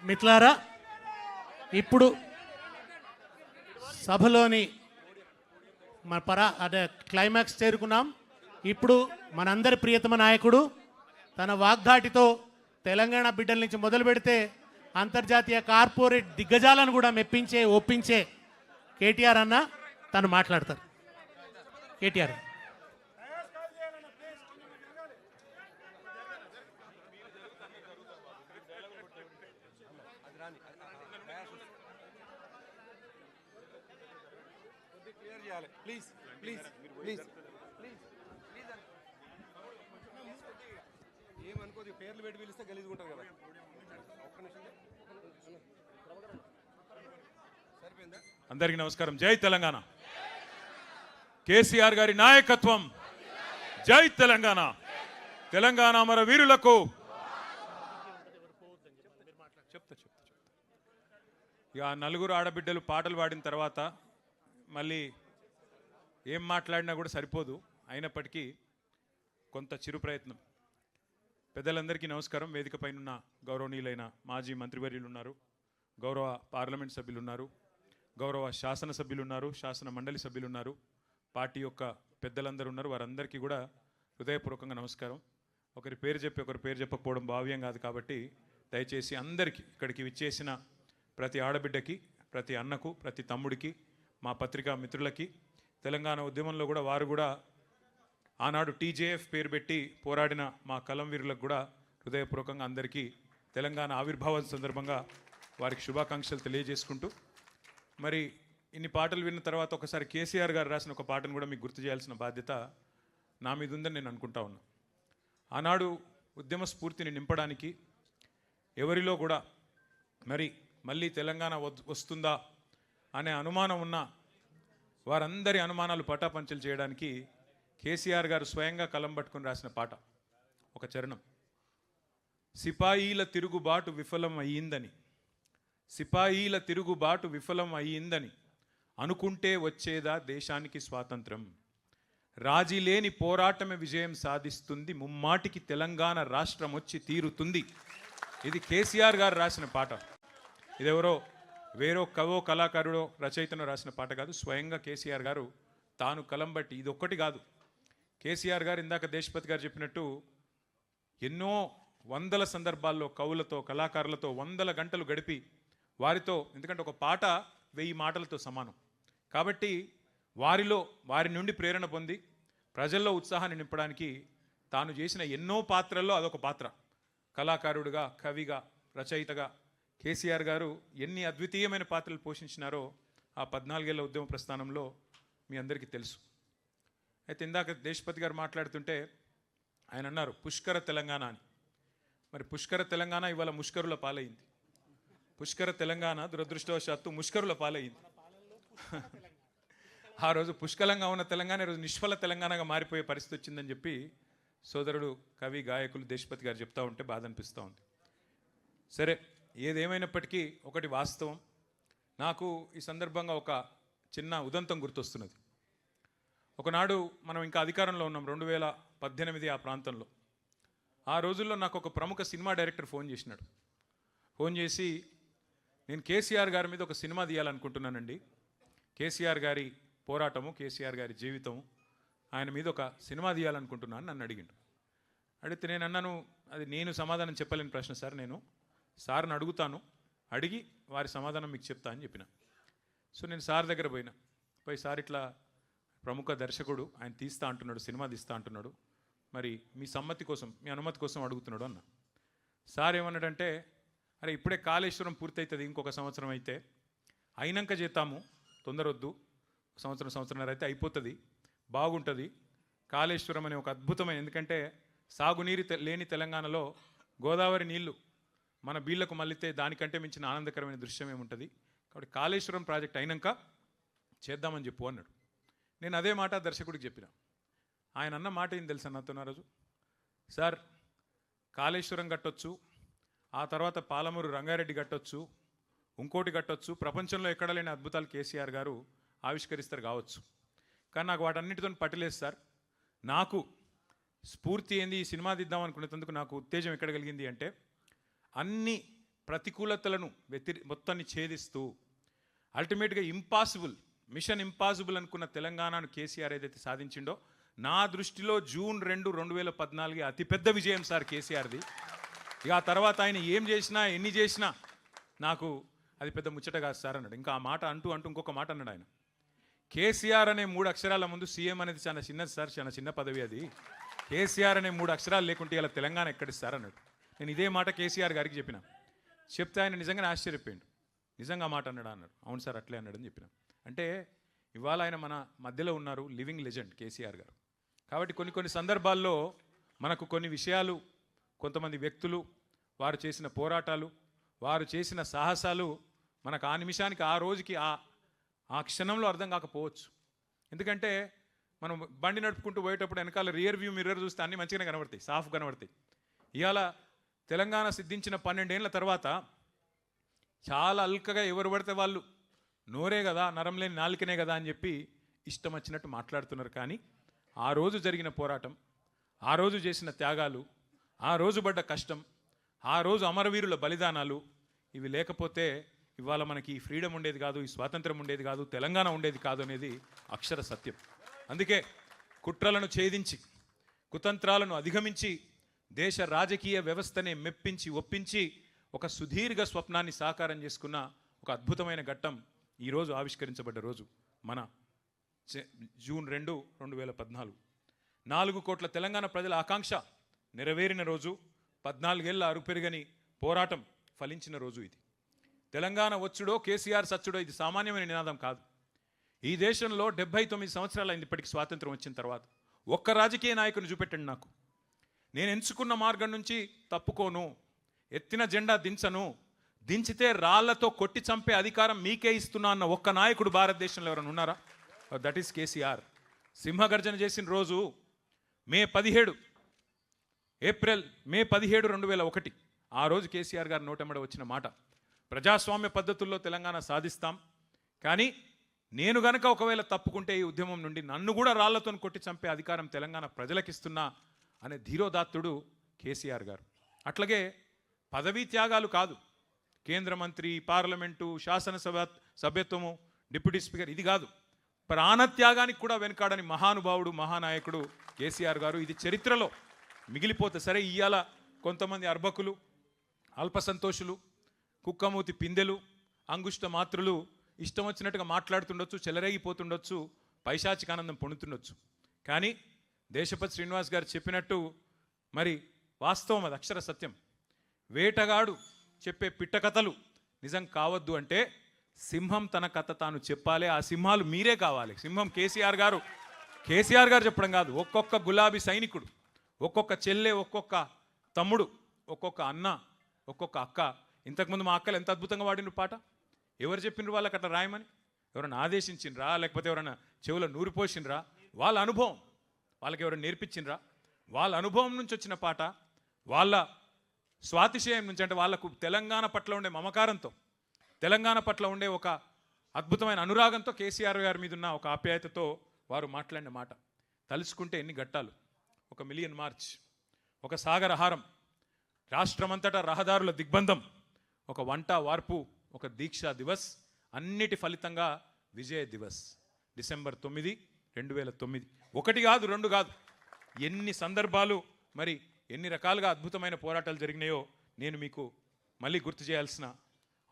మిత్రులారా, ఇప్పుడు సభలోని అదే క్లైమాక్స్ చేరుకున్నాం. ఇప్పుడు మనందరి ప్రియతమ నాయకుడు తన వాగ్దాటితో తెలంగాణ బిడ్డల నుంచి మొదలు పెడితే అంతర్జాతీయ కార్పొరేట్ దిగ్గజాలను కూడా ఒప్పించే కేటీఆర్ అన్న తను మాట్లాడతారు. కేటీఆర్ ప్లీజ్ ఏమనుకోదు, పేర్లు పెట్టి పిలిస్తే గలీజుకుంటారు కదా. అందరికీ నమస్కారం. జై తెలంగాణ. కేసీఆర్ గారి నాయకత్వం. జై తెలంగాణ. తెలంగాణ అమర వీరులకు చెప్తా. ఇక 4 ఆడబిడ్డలు పాటలు పాడిన తర్వాత మళ్ళీ ఏం మాట్లాడినా కూడా సరిపోదు. అయినప్పటికీ కొంత చిరు ప్రయత్నం. పెద్దలందరికీ నమస్కారం. వేదిక పైన గౌరవనీయులైన మాజీ మంత్రివర్యులు ఉన్నారు, గౌరవ పార్లమెంట్ సభ్యులు ఉన్నారు, గౌరవ శాసనసభ్యులు ఉన్నారు, శాసన మండలి సభ్యులు ఉన్నారు, పార్టీ యొక్క పెద్దలందరూ ఉన్నారు. వారందరికీ కూడా హృదయపూర్వకంగా నమస్కారం. ఒకరి పేరు చెప్పకపోవడం భావ్యం కాదు. కాబట్టి దయచేసి అందరికీ, ఇక్కడికి విచ్చేసిన ప్రతి ఆడబిడ్డకి, ప్రతి అన్నకు, ప్రతి తమ్ముడికి, మా పత్రికా మిత్రులకి, తెలంగాణ ఉద్యమంలో కూడా వారు కూడా ఆనాడు TJF పేరు పెట్టి పోరాడిన మా కలం వీరులకు కూడా హృదయపూర్వకంగా అందరికీ తెలంగాణ ఆవిర్భావం సందర్భంగా వారికి శుభాకాంక్షలు తెలియజేసుకుంటూ, మరి ఇన్ని పాటలు విన్న తర్వాత ఒకసారి కేసీఆర్ గారు రాసిన ఒక పాటను కూడా మీకు గుర్తు చేయాల్సిన బాధ్యత నా మీద ఉందని నేను అనుకుంటా ఉన్నా. ఆనాడు ఉద్యమ స్ఫూర్తిని నింపడానికి ఎవరిలో కూడా మళ్ళీ తెలంగాణ వస్తుందా అనే అనుమానం ఉన్న వారందరి అనుమానాలు పటాపంచలు చేయడానికి కేసీఆర్ గారు స్వయంగా కలం పట్టుకుని రాసిన పాట ఒక చరణం. సిపాయిల తిరుగుబాటు విఫలం అయ్యిందని అనుకుంటే వచ్చేదా దేశానికి స్వాతంత్రం, రాజీ లేని పోరాటమే విజయం సాధిస్తుంది, ముమ్మాటికి తెలంగాణ రాష్ట్రం వచ్చి తీరుతుంది. ఇది కేసీఆర్ గారు రాసిన పాట. ఇదెవరో వేరో కవో కళాకారుడో రచయితనో రాసిన పాట కాదు. స్వయంగా కేసీఆర్ గారు తాను కలం బట్టి, ఇది ఒక్కటి కాదు, కేసీఆర్ గారు ఇందాక దేశపతి గారు చెప్పినట్టు ఎన్నో వందల సందర్భాల్లో కవులతో, కళాకారులతో 100 గంటలు గడిపి వారితో, ఎందుకంటే ఒక పాట 1000 మాటలతో సమానం కాబట్టి వారి నుండి ప్రేరణ పొంది ప్రజల్లో ఉత్సాహాన్ని నింపడానికి తాను చేసిన ఎన్నో పాత్రల్లో అదొక పాత్ర. కళాకారుడిగా, కవిగా, రచయితగా కేసీఆర్ గారు ఎన్ని అద్వితీయమైన పాత్రలు పోషించినారో ఆ 14 ఏళ్ల ఉద్యమ ప్రస్థానంలో మీ అందరికీ తెలుసు. అయితే ఇందాక దేశపతి గారు మాట్లాడుతుంటే ఆయన అన్నారు పుష్కర తెలంగాణ అని. మరి పుష్కర తెలంగాణ ఇవాళ ముష్కరుల పాలైంది. పుష్కర తెలంగాణ దురదృష్టవశాత్తు ముష్కరుల పాలైంది. ఆ రోజు పుష్కలంగా ఉన్న తెలంగాణ ఈరోజు నిష్ఫల తెలంగాణగా మారిపోయే పరిస్థితి వచ్చిందని చెప్పి సోదరుడు కవి గాయకులు దేశపతి గారు చెప్తా ఉంటే బాధ అనిపిస్తూ ఉంది. సరే, ఏదేమైనప్పటికీ ఒకటి వాస్తవం. నాకు ఈ సందర్భంగా ఒక చిన్న ఉదంతం గుర్తొస్తున్నది. ఒకనాడు మనం ఇంకా అధికారంలో ఉన్నాం, 2018 ఆ ప్రాంతంలో. ఆ రోజుల్లో నాకు ఒక ప్రముఖ సినిమా డైరెక్టర్ ఫోన్ చేసినాడు. ఫోన్ చేసి, నేను కేసీఆర్ గారి మీద ఒక సినిమా తీయాలనుకుంటున్నానండి, కేసీఆర్ గారి పోరాటము, కేసీఆర్ గారి జీవితము, ఆయన మీద ఒక సినిమా తీయాలనుకుంటున్నాను నన్ను అడిగిండు. అడిగితే నేను అన్నాను, అది నేను సమాధానం చెప్పలేని ప్రశ్న సార్, నేను సార్ని అడుగుతాను, అడిగి వారి సమాధానం మీకు చెప్తా అని చెప్పిన. సో నేను సార్ దగ్గర పోయి సార్ ఇట్లా ప్రముఖ దర్శకుడు, ఆయన తీస్తా అంటున్నాడు, సినిమా తీస్తా అంటున్నాడు, మరి మీ సమ్మతి కోసం, మీ అనుమతి కోసం అడుగుతున్నాడు అన్న. సార్ ఏమన్నాడంటే, అరే ఇప్పుడే కాళేశ్వరం పూర్తవుతుంది, ఇంకొక సంవత్సరం అయితే, అయినాక చేద్దాము, తొందరొద్దు, సంవత్సరంన్నర అయితే అయిపోతుంది, బాగుంటుంది. కాళేశ్వరం అనే ఒక అద్భుతమైన, ఎందుకంటే సాగునీరు లేని తెలంగాణలో గోదావరి నీళ్లు మన బీళ్లకు మళ్ళితే దానికంటే మించిన ఆనందకరమైన దృశ్యం ఏముంటుంది, కాబట్టి కాళేశ్వరం ప్రాజెక్ట్ అయినాక చేద్దామని చెప్పు అన్నాడు. నేను అదే మాట దర్శకుడికి చెప్పిన. ఆయన అన్న మాట ఏం తెలుసా నాతో ఆ రోజు, సార్ కాళేశ్వరం కట్టొచ్చు, ఆ తర్వాత పాలమూరు రంగారెడ్డి కట్టొచ్చు, ఇంకోటి కట్టొచ్చు, ప్రపంచంలో ఎక్కడ లేని అద్భుతాలు కేసీఆర్ గారు ఆవిష్కరిస్తారు కావచ్చు, కానీ నాకు వాటన్నిటితో పట్టలేదు సార్. నాకు స్ఫూర్తి ఏంది, ఈ సినిమా తీద్దాం అనుకునేందుకు నాకు ఉత్తేజం ఎక్కడ కలిగింది అంటే, అన్ని ప్రతికూలతలను మొత్తాన్ని ఛేదిస్తూ అల్టిమేట్గా మిషన్ ఇంపాసిబుల్ అనుకున్న తెలంగాణను కేసీఆర్ ఏదైతే సాధించిండో, నా దృష్టిలో జూన్ 2, 2014 అతిపెద్ద విజయం సార్ కేసీఆర్ది. ఇక ఆ తర్వాత ఆయన ఏం చేసినా, ఎన్ని చేసినా నాకు అది పెద్ద ముచ్చట కాదు సార్ అన్నాడు. ఇంకా ఆ మాట అంటూ ఇంకొక మాట అన్నాడు ఆయన, కేసీఆర్ అనే 3 అక్షరాల ముందు సీఎం అనేది చాలా చిన్నది సార్, చాలా చిన్న పదవి అది, కేసీఆర్ అనే 3 అక్షరాలు లేకుంటే ఇలా తెలంగాణ ఎక్కడిస్తారు అన్నాడు. నేను ఇదే మాట కేసీఆర్ గారికి చెప్పిన. చెప్తే ఆయన నిజంగానే ఆశ్చర్యపోయాడు. నిజంగా మాట అన్నాడు అన్నాడు. అవును సార్ అట్లే అన్నాడు అని చెప్పిన. అంటే ఇవాళ ఆయన మన మధ్యలో ఉన్నారు, లివింగ్ లెజెండ్ కేసీఆర్ గారు. కాబట్టి కొన్ని సందర్భాల్లో మనకు కొన్ని విషయాలు, కొంతమంది వ్యక్తులు, వారు చేసిన పోరాటాలు, వారు చేసిన సాహసాలు మనకు ఆ నిమిషానికి, ఆ రోజుకి, ఆ క్షణంలో అర్థం కాకపోవచ్చు. ఎందుకంటే మనం బండి నడుపుకుంటూ పోయేటప్పుడు వెనకాల రియర్ వ్యూ మిర్రర్ చూస్తే అన్నీ మంచిగానే కనబడతాయి, సాఫ్ కనబడతాయి. ఇవాళ తెలంగాణ సిద్ధించిన 12 ఏళ్ల తర్వాత చాలా అల్కగా ఎవరు పడితే వాళ్ళు నోరే కదా, నరం లేని నాలుకనే కదా అని చెప్పి ఇష్టం వచ్చినట్టు మాట్లాడుతున్నారు. కానీ ఆ రోజు జరిగిన పోరాటం, ఆ రోజు చేసిన త్యాగాలు, ఆ రోజు పడ్డ కష్టం, ఆ రోజు అమరవీరుల బలిదానాలు, ఇవి లేకపోతే ఇవాళ మనకి ఈ ఫ్రీడమ్ ఉండేది కాదు, ఈ స్వాతంత్రం ఉండేది కాదు, తెలంగాణ ఉండేది కాదు అనేది అక్షర సత్యం. అందుకే కుట్రలను ఛేదించి, కుతంత్రాలను అధిగమించి, దేశ రాజకీయ వ్యవస్థనే మెప్పించి, ఒప్పించి ఒక సుదీర్ఘ స్వప్నాన్ని సాకారం చేసుకున్న ఒక అద్భుతమైన ఘట్టం ఈరోజు ఆవిష్కరించబడ్డ రోజు మన జూన్ 2, 2014. 4 కోట్ల తెలంగాణ ప్రజల ఆకాంక్ష నెరవేరిన రోజు, 14 ఏళ్ల అరుపెరుగని పోరాటం ఫలించిన రోజు ఇది. తెలంగాణ వచ్చుడో కేసీఆర్ సచ్చుడో ఇది సామాన్యమైన నినాదం కాదు. ఈ దేశంలో 79 సంవత్సరాలు అయింది ఇప్పటికి స్వాతంత్రం వచ్చిన తర్వాత. ఒక్క రాజకీయ నాయకుని చూపెట్టండి నాకు. నేను ఎంచుకున్న మార్గం నుంచి తప్పుకోను, ఎత్తిన జెండా దించను, దించితే రాళ్లతో కొట్టి చంపే అధికారం మీకే ఇస్తున్నా అన్న ఒక్క నాయకుడు భారతదేశంలో ఎవరైనా ఉన్నారా? That is KCR. సింహగర్జన చేసిన రోజు ఏప్రిల్ 17, 2001. ఆ రోజు కేసీఆర్ గారు నోటెమ్మడ వచ్చిన మాట, ప్రజాస్వామ్య పద్ధతుల్లో తెలంగాణ సాధిస్తాం, కానీ నేను గనక ఒకవేళ తప్పుకుంటే ఈ ఉద్యమం నుండి నన్ను కూడా రాళ్లతో కొట్టి చంపే అధికారం తెలంగాణ ప్రజలకిస్తున్నా అనే ధీరోదాత్తుడు కేసీఆర్ గారు. అట్లాగే పదవీ త్యాగాలు కాదు, కేంద్ర మంత్రి, పార్లమెంటు, శాసనసభ సభ్యత్వము, డిప్యూటీ స్పీకర్, ఇది కాదు, ప్రాణత్యాగానికి కూడా వెనకాడని మహానుభావుడు, మహానాయకుడు కేసీఆర్ గారు. ఇది చరిత్రలో మిగిలిపోతే సరే. ఇవాళ కొంతమంది అర్భకులు, అల్పసంతోషులు, కుక్కమూతి పిందెలు, అంగుష్ట మాత్రులు ఇష్టం వచ్చినట్టుగా మాట్లాడుతుండొచ్చు, చెలరేగిపోతుండొచ్చు, పైశాచికానందం పొందుతుండొచ్చు. కానీ దేశపతి శ్రీనివాస్ గారు చెప్పినట్టు మరి వాస్తవం, అది అక్షర సత్యం. వేటగాడు చెప్పే పిట్ట కథలు నిజం కావద్దు అంటే సింహం తన కథ తాను చెప్పాలి. ఆ సింహాలు మీరే కావాలి. సింహం కేసీఆర్ గారు చెప్పడం కాదు. ఒక్కొక్క గులాబీ సైనికుడు, ఒక్కొక్క చెల్లె, ఒక్కొక్క తమ్ముడు, ఒక్కొక్క అన్న, ఒక్కొక్క అక్క. ఇంతకుముందు మా అక్కలు ఎంత అద్భుతంగా వాడిన పాట. ఎవరు చెప్పిండ్రు వాళ్ళకి అట్లా రాయమని? ఎవరైనా ఆదేశించిండ్రా, లేకపోతే ఎవరైనా చెవులో నూరి పోసిండ్రా? వాళ్ళ అనుభవం, వాళ్ళకి ఎవరైనా నేర్పించిండ్రా? వాళ్ళ అనుభవం నుంచి వచ్చిన పాట, వాళ్ళ స్వాతిశయం నుంచి, అంటే వాళ్ళకు తెలంగాణ పట్ల ఉండే మమకారంతో, తెలంగాణ పట్ల ఉండే ఒక అద్భుతమైన అనురాగంతో, కేసీఆర్ గారి మీద ఉన్న ఒక ఆప్యాయతతో వారు మాట్లాడిన మాట. తలుచుకుంటే ఎన్ని ఘట్టాలు. ఒక మిలియన్ మార్చ్, ఒక సాగరహారం, రాష్ట్రమంతటా రహదారుల దిగ్బంధం, ఒక వంట వార్పు, ఒక దీక్షా దివస్, అన్నిటి ఫలితంగా విజయ దివస్ డిసెంబర్ 9, 2009. ఒకటి కాదు, రెండు కాదు, ఎన్ని సందర్భాలు, మరి ఎన్ని రకాలుగా అద్భుతమైన పోరాటాలు జరిగినాయో నేను మీకు మళ్ళీ గుర్తు చేయాల్సిన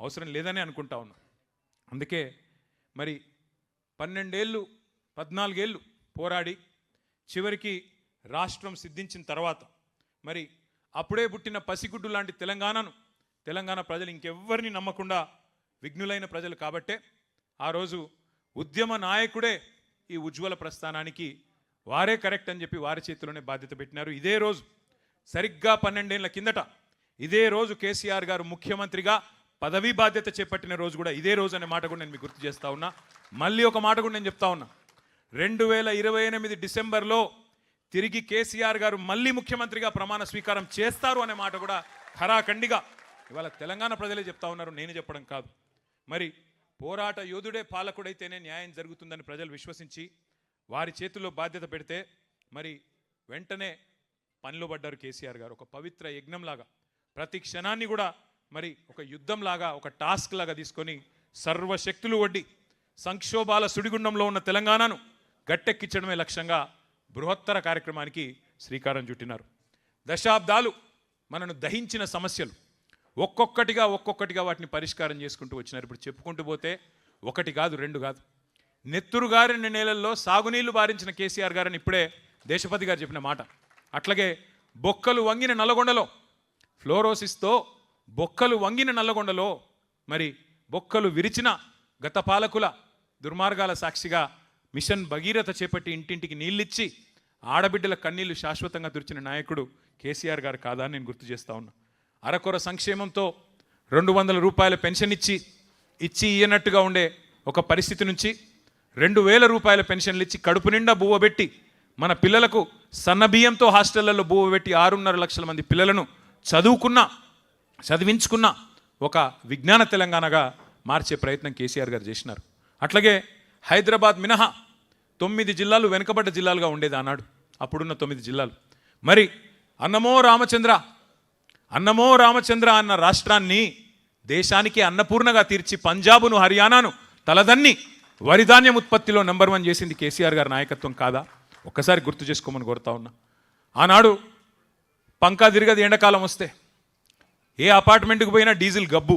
అవసరం లేదని అనుకుంటా ఉన్నా. అందుకే మరి 12 ఏళ్ళు 14 ఏళ్ళు పోరాడి చివరికి రాష్ట్రం సిద్ధించిన తర్వాత మరి అప్పుడే పుట్టిన పసిగుడ్డు లాంటి తెలంగాణ ప్రజలు ఇంకెవ్వరిని నమ్మకుండా విఘ్నులైన ప్రజలు కాబట్టే ఆ రోజు ఉద్యమ నాయకుడే ఈ ఉజ్వల ప్రస్థానానికి వారే కరెక్ట్ అని చెప్పి వారి చేతిలోనే బాధ్యత పెట్టినారు. ఇదే రోజు సరిగ్గా 12 ఏళ్ల కిందట ఇదే రోజు కేసీఆర్ గారు ముఖ్యమంత్రిగా పదవీ బాధ్యత చేపట్టిన రోజు కూడా ఇదే రోజు అనే మాట కూడా నేను మీకు గుర్తు చేస్తా ఉన్నా. మళ్ళీ ఒక మాట కూడా నేను చెప్తా ఉన్నా, 2028 డిసెంబర్లో తిరిగి కేసీఆర్ గారు మళ్ళీ ముఖ్యమంత్రిగా ప్రమాణ స్వీకారం చేస్తారు అనే మాట కూడా ఖరాఖండిగా ఇవాళ తెలంగాణ ప్రజలే చెప్తా ఉన్నారు, నేను చెప్పడం కాదు. మరి పోరాట యోధుడే పాలకుడైతేనే న్యాయం జరుగుతుందని ప్రజలు విశ్వసించి వారి చేతుల్లో బాధ్యత పెడితే మరి వెంటనే పనిలో పడ్డారు కేసీఆర్ గారు. ఒక పవిత్ర యజ్ఞంలాగా ప్రతి క్షణాన్ని కూడా మరి ఒక యుద్ధంలాగా, ఒక టాస్క్ లాగా తీసుకొని సర్వశక్తులు ఒడ్డి సంక్షోభాల సుడిగుండంలో ఉన్న తెలంగాణను గట్టెక్కించడమే లక్ష్యంగా బృహత్తర కార్యక్రమానికి శ్రీకారం చుట్టినారు. దశాబ్దాలు మనను దహించిన సమస్యలు ఒక్కొక్కటిగా వాటిని పరిష్కారం చేసుకుంటూ వచ్చినారు. ఇప్పుడు చెప్పుకుంటూ పోతే ఒకటి కాదు, రెండు కాదు. నెత్తురుగారిన నేలల్లో సాగునీళ్లు బారించిన కేసీఆర్ గారని ఇప్పుడే దేశపతి గారు చెప్పిన మాట. అట్లాగే బొక్కలు వంగిన నల్లగొండలో, ఫ్లోరోసిస్తో బొక్కలు వంగిన నల్లగొండలో మరి బొక్కలు విరిచిన గత పాలకుల దుర్మార్గాల సాక్షిగా మిషన్ భగీరథ చేపట్టి ఇంటింటికి నీళ్ళిచ్చి ఆడబిడ్డల కన్నీళ్లు శాశ్వతంగా తుడిచిన నాయకుడు కేసీఆర్ గారు కాదా అని నేను గుర్తు చేస్తా ఉన్నా. అరకొర సంక్షేమంతో 200 రూపాయల పెన్షన్ ఇచ్చి ఇయ్యనట్టుగా ఉండే ఒక పరిస్థితి నుంచి 2000 రూపాయల పెన్షన్లు ఇచ్చి కడుపు నిండా బువ్వబెట్టి మన పిల్లలకు సన్నబియ్యంతో హాస్టళ్లలో బువ్వబెట్టి 6.5 లక్షల మంది పిల్లలను చదివించుకున్న ఒక విజ్ఞాన తెలంగాణగా మార్చే ప్రయత్నం కేసీఆర్ గారు చేసినారు. అట్లాగే హైదరాబాద్ మినహా 9 జిల్లాలు వెనుకబడ్డ జిల్లాలుగా ఉండేది ఆనాడు, అప్పుడున్న 9 జిల్లాలు. మరి అన్నమో రామచంద్ర అన్న రాష్ట్రాన్ని దేశానికి అన్నపూర్ణగా తీర్చి పంజాబును, హర్యానాను తలదన్ని వరిధాన్యం ఉత్పత్తిలో నెంబర్ 1 చేసింది కేసీఆర్ గారి నాయకత్వం కాదా? ఒక్కసారి గుర్తు చేసుకోమని కోరుతా ఉన్నా. ఆనాడు పంకా తిరగది ఎండాకాలం వస్తే, ఏ అపార్ట్మెంట్కి పోయినా డీజిల్ గబ్బు,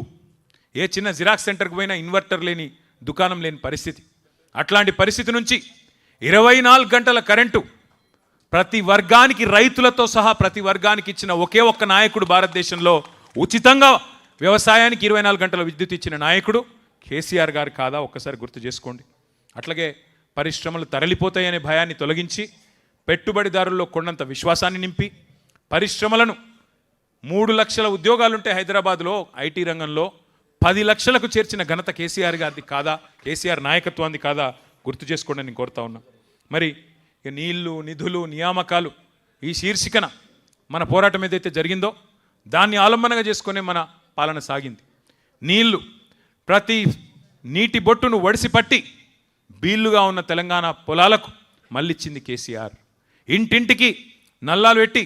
ఏ చిన్న జిరాక్స్ సెంటర్కి పోయినా ఇన్వర్టర్ లేని దుకాణం లేని పరిస్థితి. అట్లాంటి పరిస్థితి నుంచి 24 గంటల కరెంటు ప్రతి వర్గానికి, రైతులతో సహా ప్రతి వర్గానికి ఇచ్చిన ఒకే ఒక్క నాయకుడు భారతదేశంలో, ఉచితంగా వ్యవసాయానికి 24 గంటల విద్యుత్ ఇచ్చిన నాయకుడు కేసీఆర్ గారు కాదా? ఒక్కసారి గుర్తు చేసుకోండి. అట్లాగే పరిశ్రమలు తరలిపోతాయనే భయాన్ని తొలగించి పెట్టుబడిదారుల్లో కొండంత విశ్వాసాన్ని నింపి పరిశ్రమలను 3 లక్షల ఉద్యోగాలుంటే హైదరాబాద్లో ఐటీ రంగంలో 10 లక్షలకు చేర్చిన ఘనత కేసీఆర్ గారిది కాదా? కేసీఆర్ నాయకత్వాన్ని కాదా? గుర్తు చేసుకోండి నేను కోరుతా ఉన్నా. మరి నీళ్లు, నిధులు, నియామకాలు ఈ శీర్షికన మన పోరాటం ఏదైతే జరిగిందో దాన్ని ఆలంబనగా చేసుకునే మన పాలన సాగింది. నీళ్లు, ప్రతి నీటి బొట్టును వడిసిపట్టి బీళ్లుగా ఉన్న తెలంగాణ పొలాలకు మళ్ళిచ్చింది కేసీఆర్. ఇంటింటికి నల్లాలు పెట్టి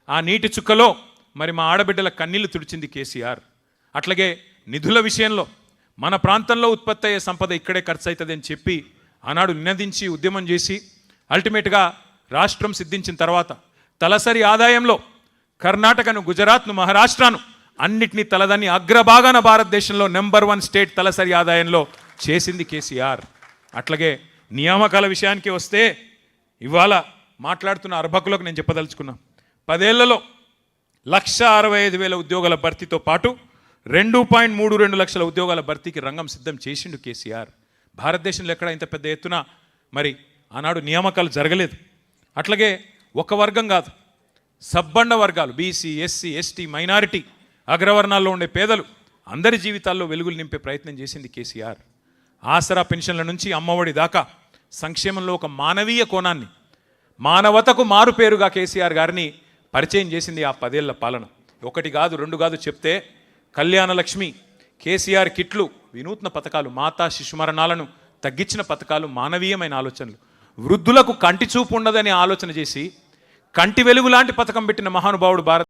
ఆ నీటి చుక్కలో మరి మా ఆడబిడ్డల కన్నీళ్లు తుడిచింది కేసీఆర్. అట్లాగే నిధుల విషయంలో మన ప్రాంతంలో ఉత్పత్తి అయ్యే సంపద ఇక్కడే ఖర్చు అవుతుంది అని చెప్పి ఆనాడు నినదించి ఉద్యమం చేసి అల్టిమేట్గా రాష్ట్రం సిద్ధించిన తర్వాత తలసరి ఆదాయంలో కర్ణాటకను, గుజరాత్ను, మహారాష్ట్రను అన్నిటినీ తలదని అగ్రభాగాన భారతదేశంలో నెంబర్ 1 స్టేట్ తలసరి ఆదాయంలో చేసింది కేసీఆర్. అట్లాగే నియామకాల విషయానికి వస్తే ఇవాళ మాట్లాడుతున్న అర్భకులకు నేను చెప్పదలుచుకున్నా, 10 ఏళ్లలో 1,65,000 ఉద్యోగాల భర్తీతో పాటు 2.32 లక్షల ఉద్యోగాల భర్తీకి రంగం సిద్ధం చేసిండు కేసీఆర్. భారతదేశంలో ఎక్కడ ఇంత పెద్ద ఎత్తున మరి ఆనాడు నియామకాలు జరగలేదు. అట్లాగే ఒక వర్గం కాదు, సబ్బండ వర్గాలు, బీసీ, ఎస్సీ, ఎస్టీ, మైనారిటీ, అగ్రవర్ణాల్లో ఉండే పేదలు అందరి జీవితాల్లో వెలుగులు నింపే ప్రయత్నం చేసింది కేసీఆర్. ఆసరా పెన్షన్ల నుంచి అమ్మఒడి దాకా సంక్షేమంలో ఒక మానవీయ కోణాన్ని, మానవతకు మారు పేరుగా కేసీఆర్ గారిని పరిచయం చేసింది ఆ 10 ఏళ్ల పాలన. 1 కాదు 2 కాదు చెప్తే కళ్యాణ లక్ష్మి, కేసీఆర్ కిట్లు, వినూత్న పథకాలు, మాతా శిశుమరణాలను తగ్గించిన పథకాలు, మానవీయమైన ఆలోచనలు, వృద్ధులకు కంటి చూపు ఉండదని ఆలోచన చేసి కంటి వెలుగు లాంటి పథకం పెట్టిన మహానుభావుడు భారత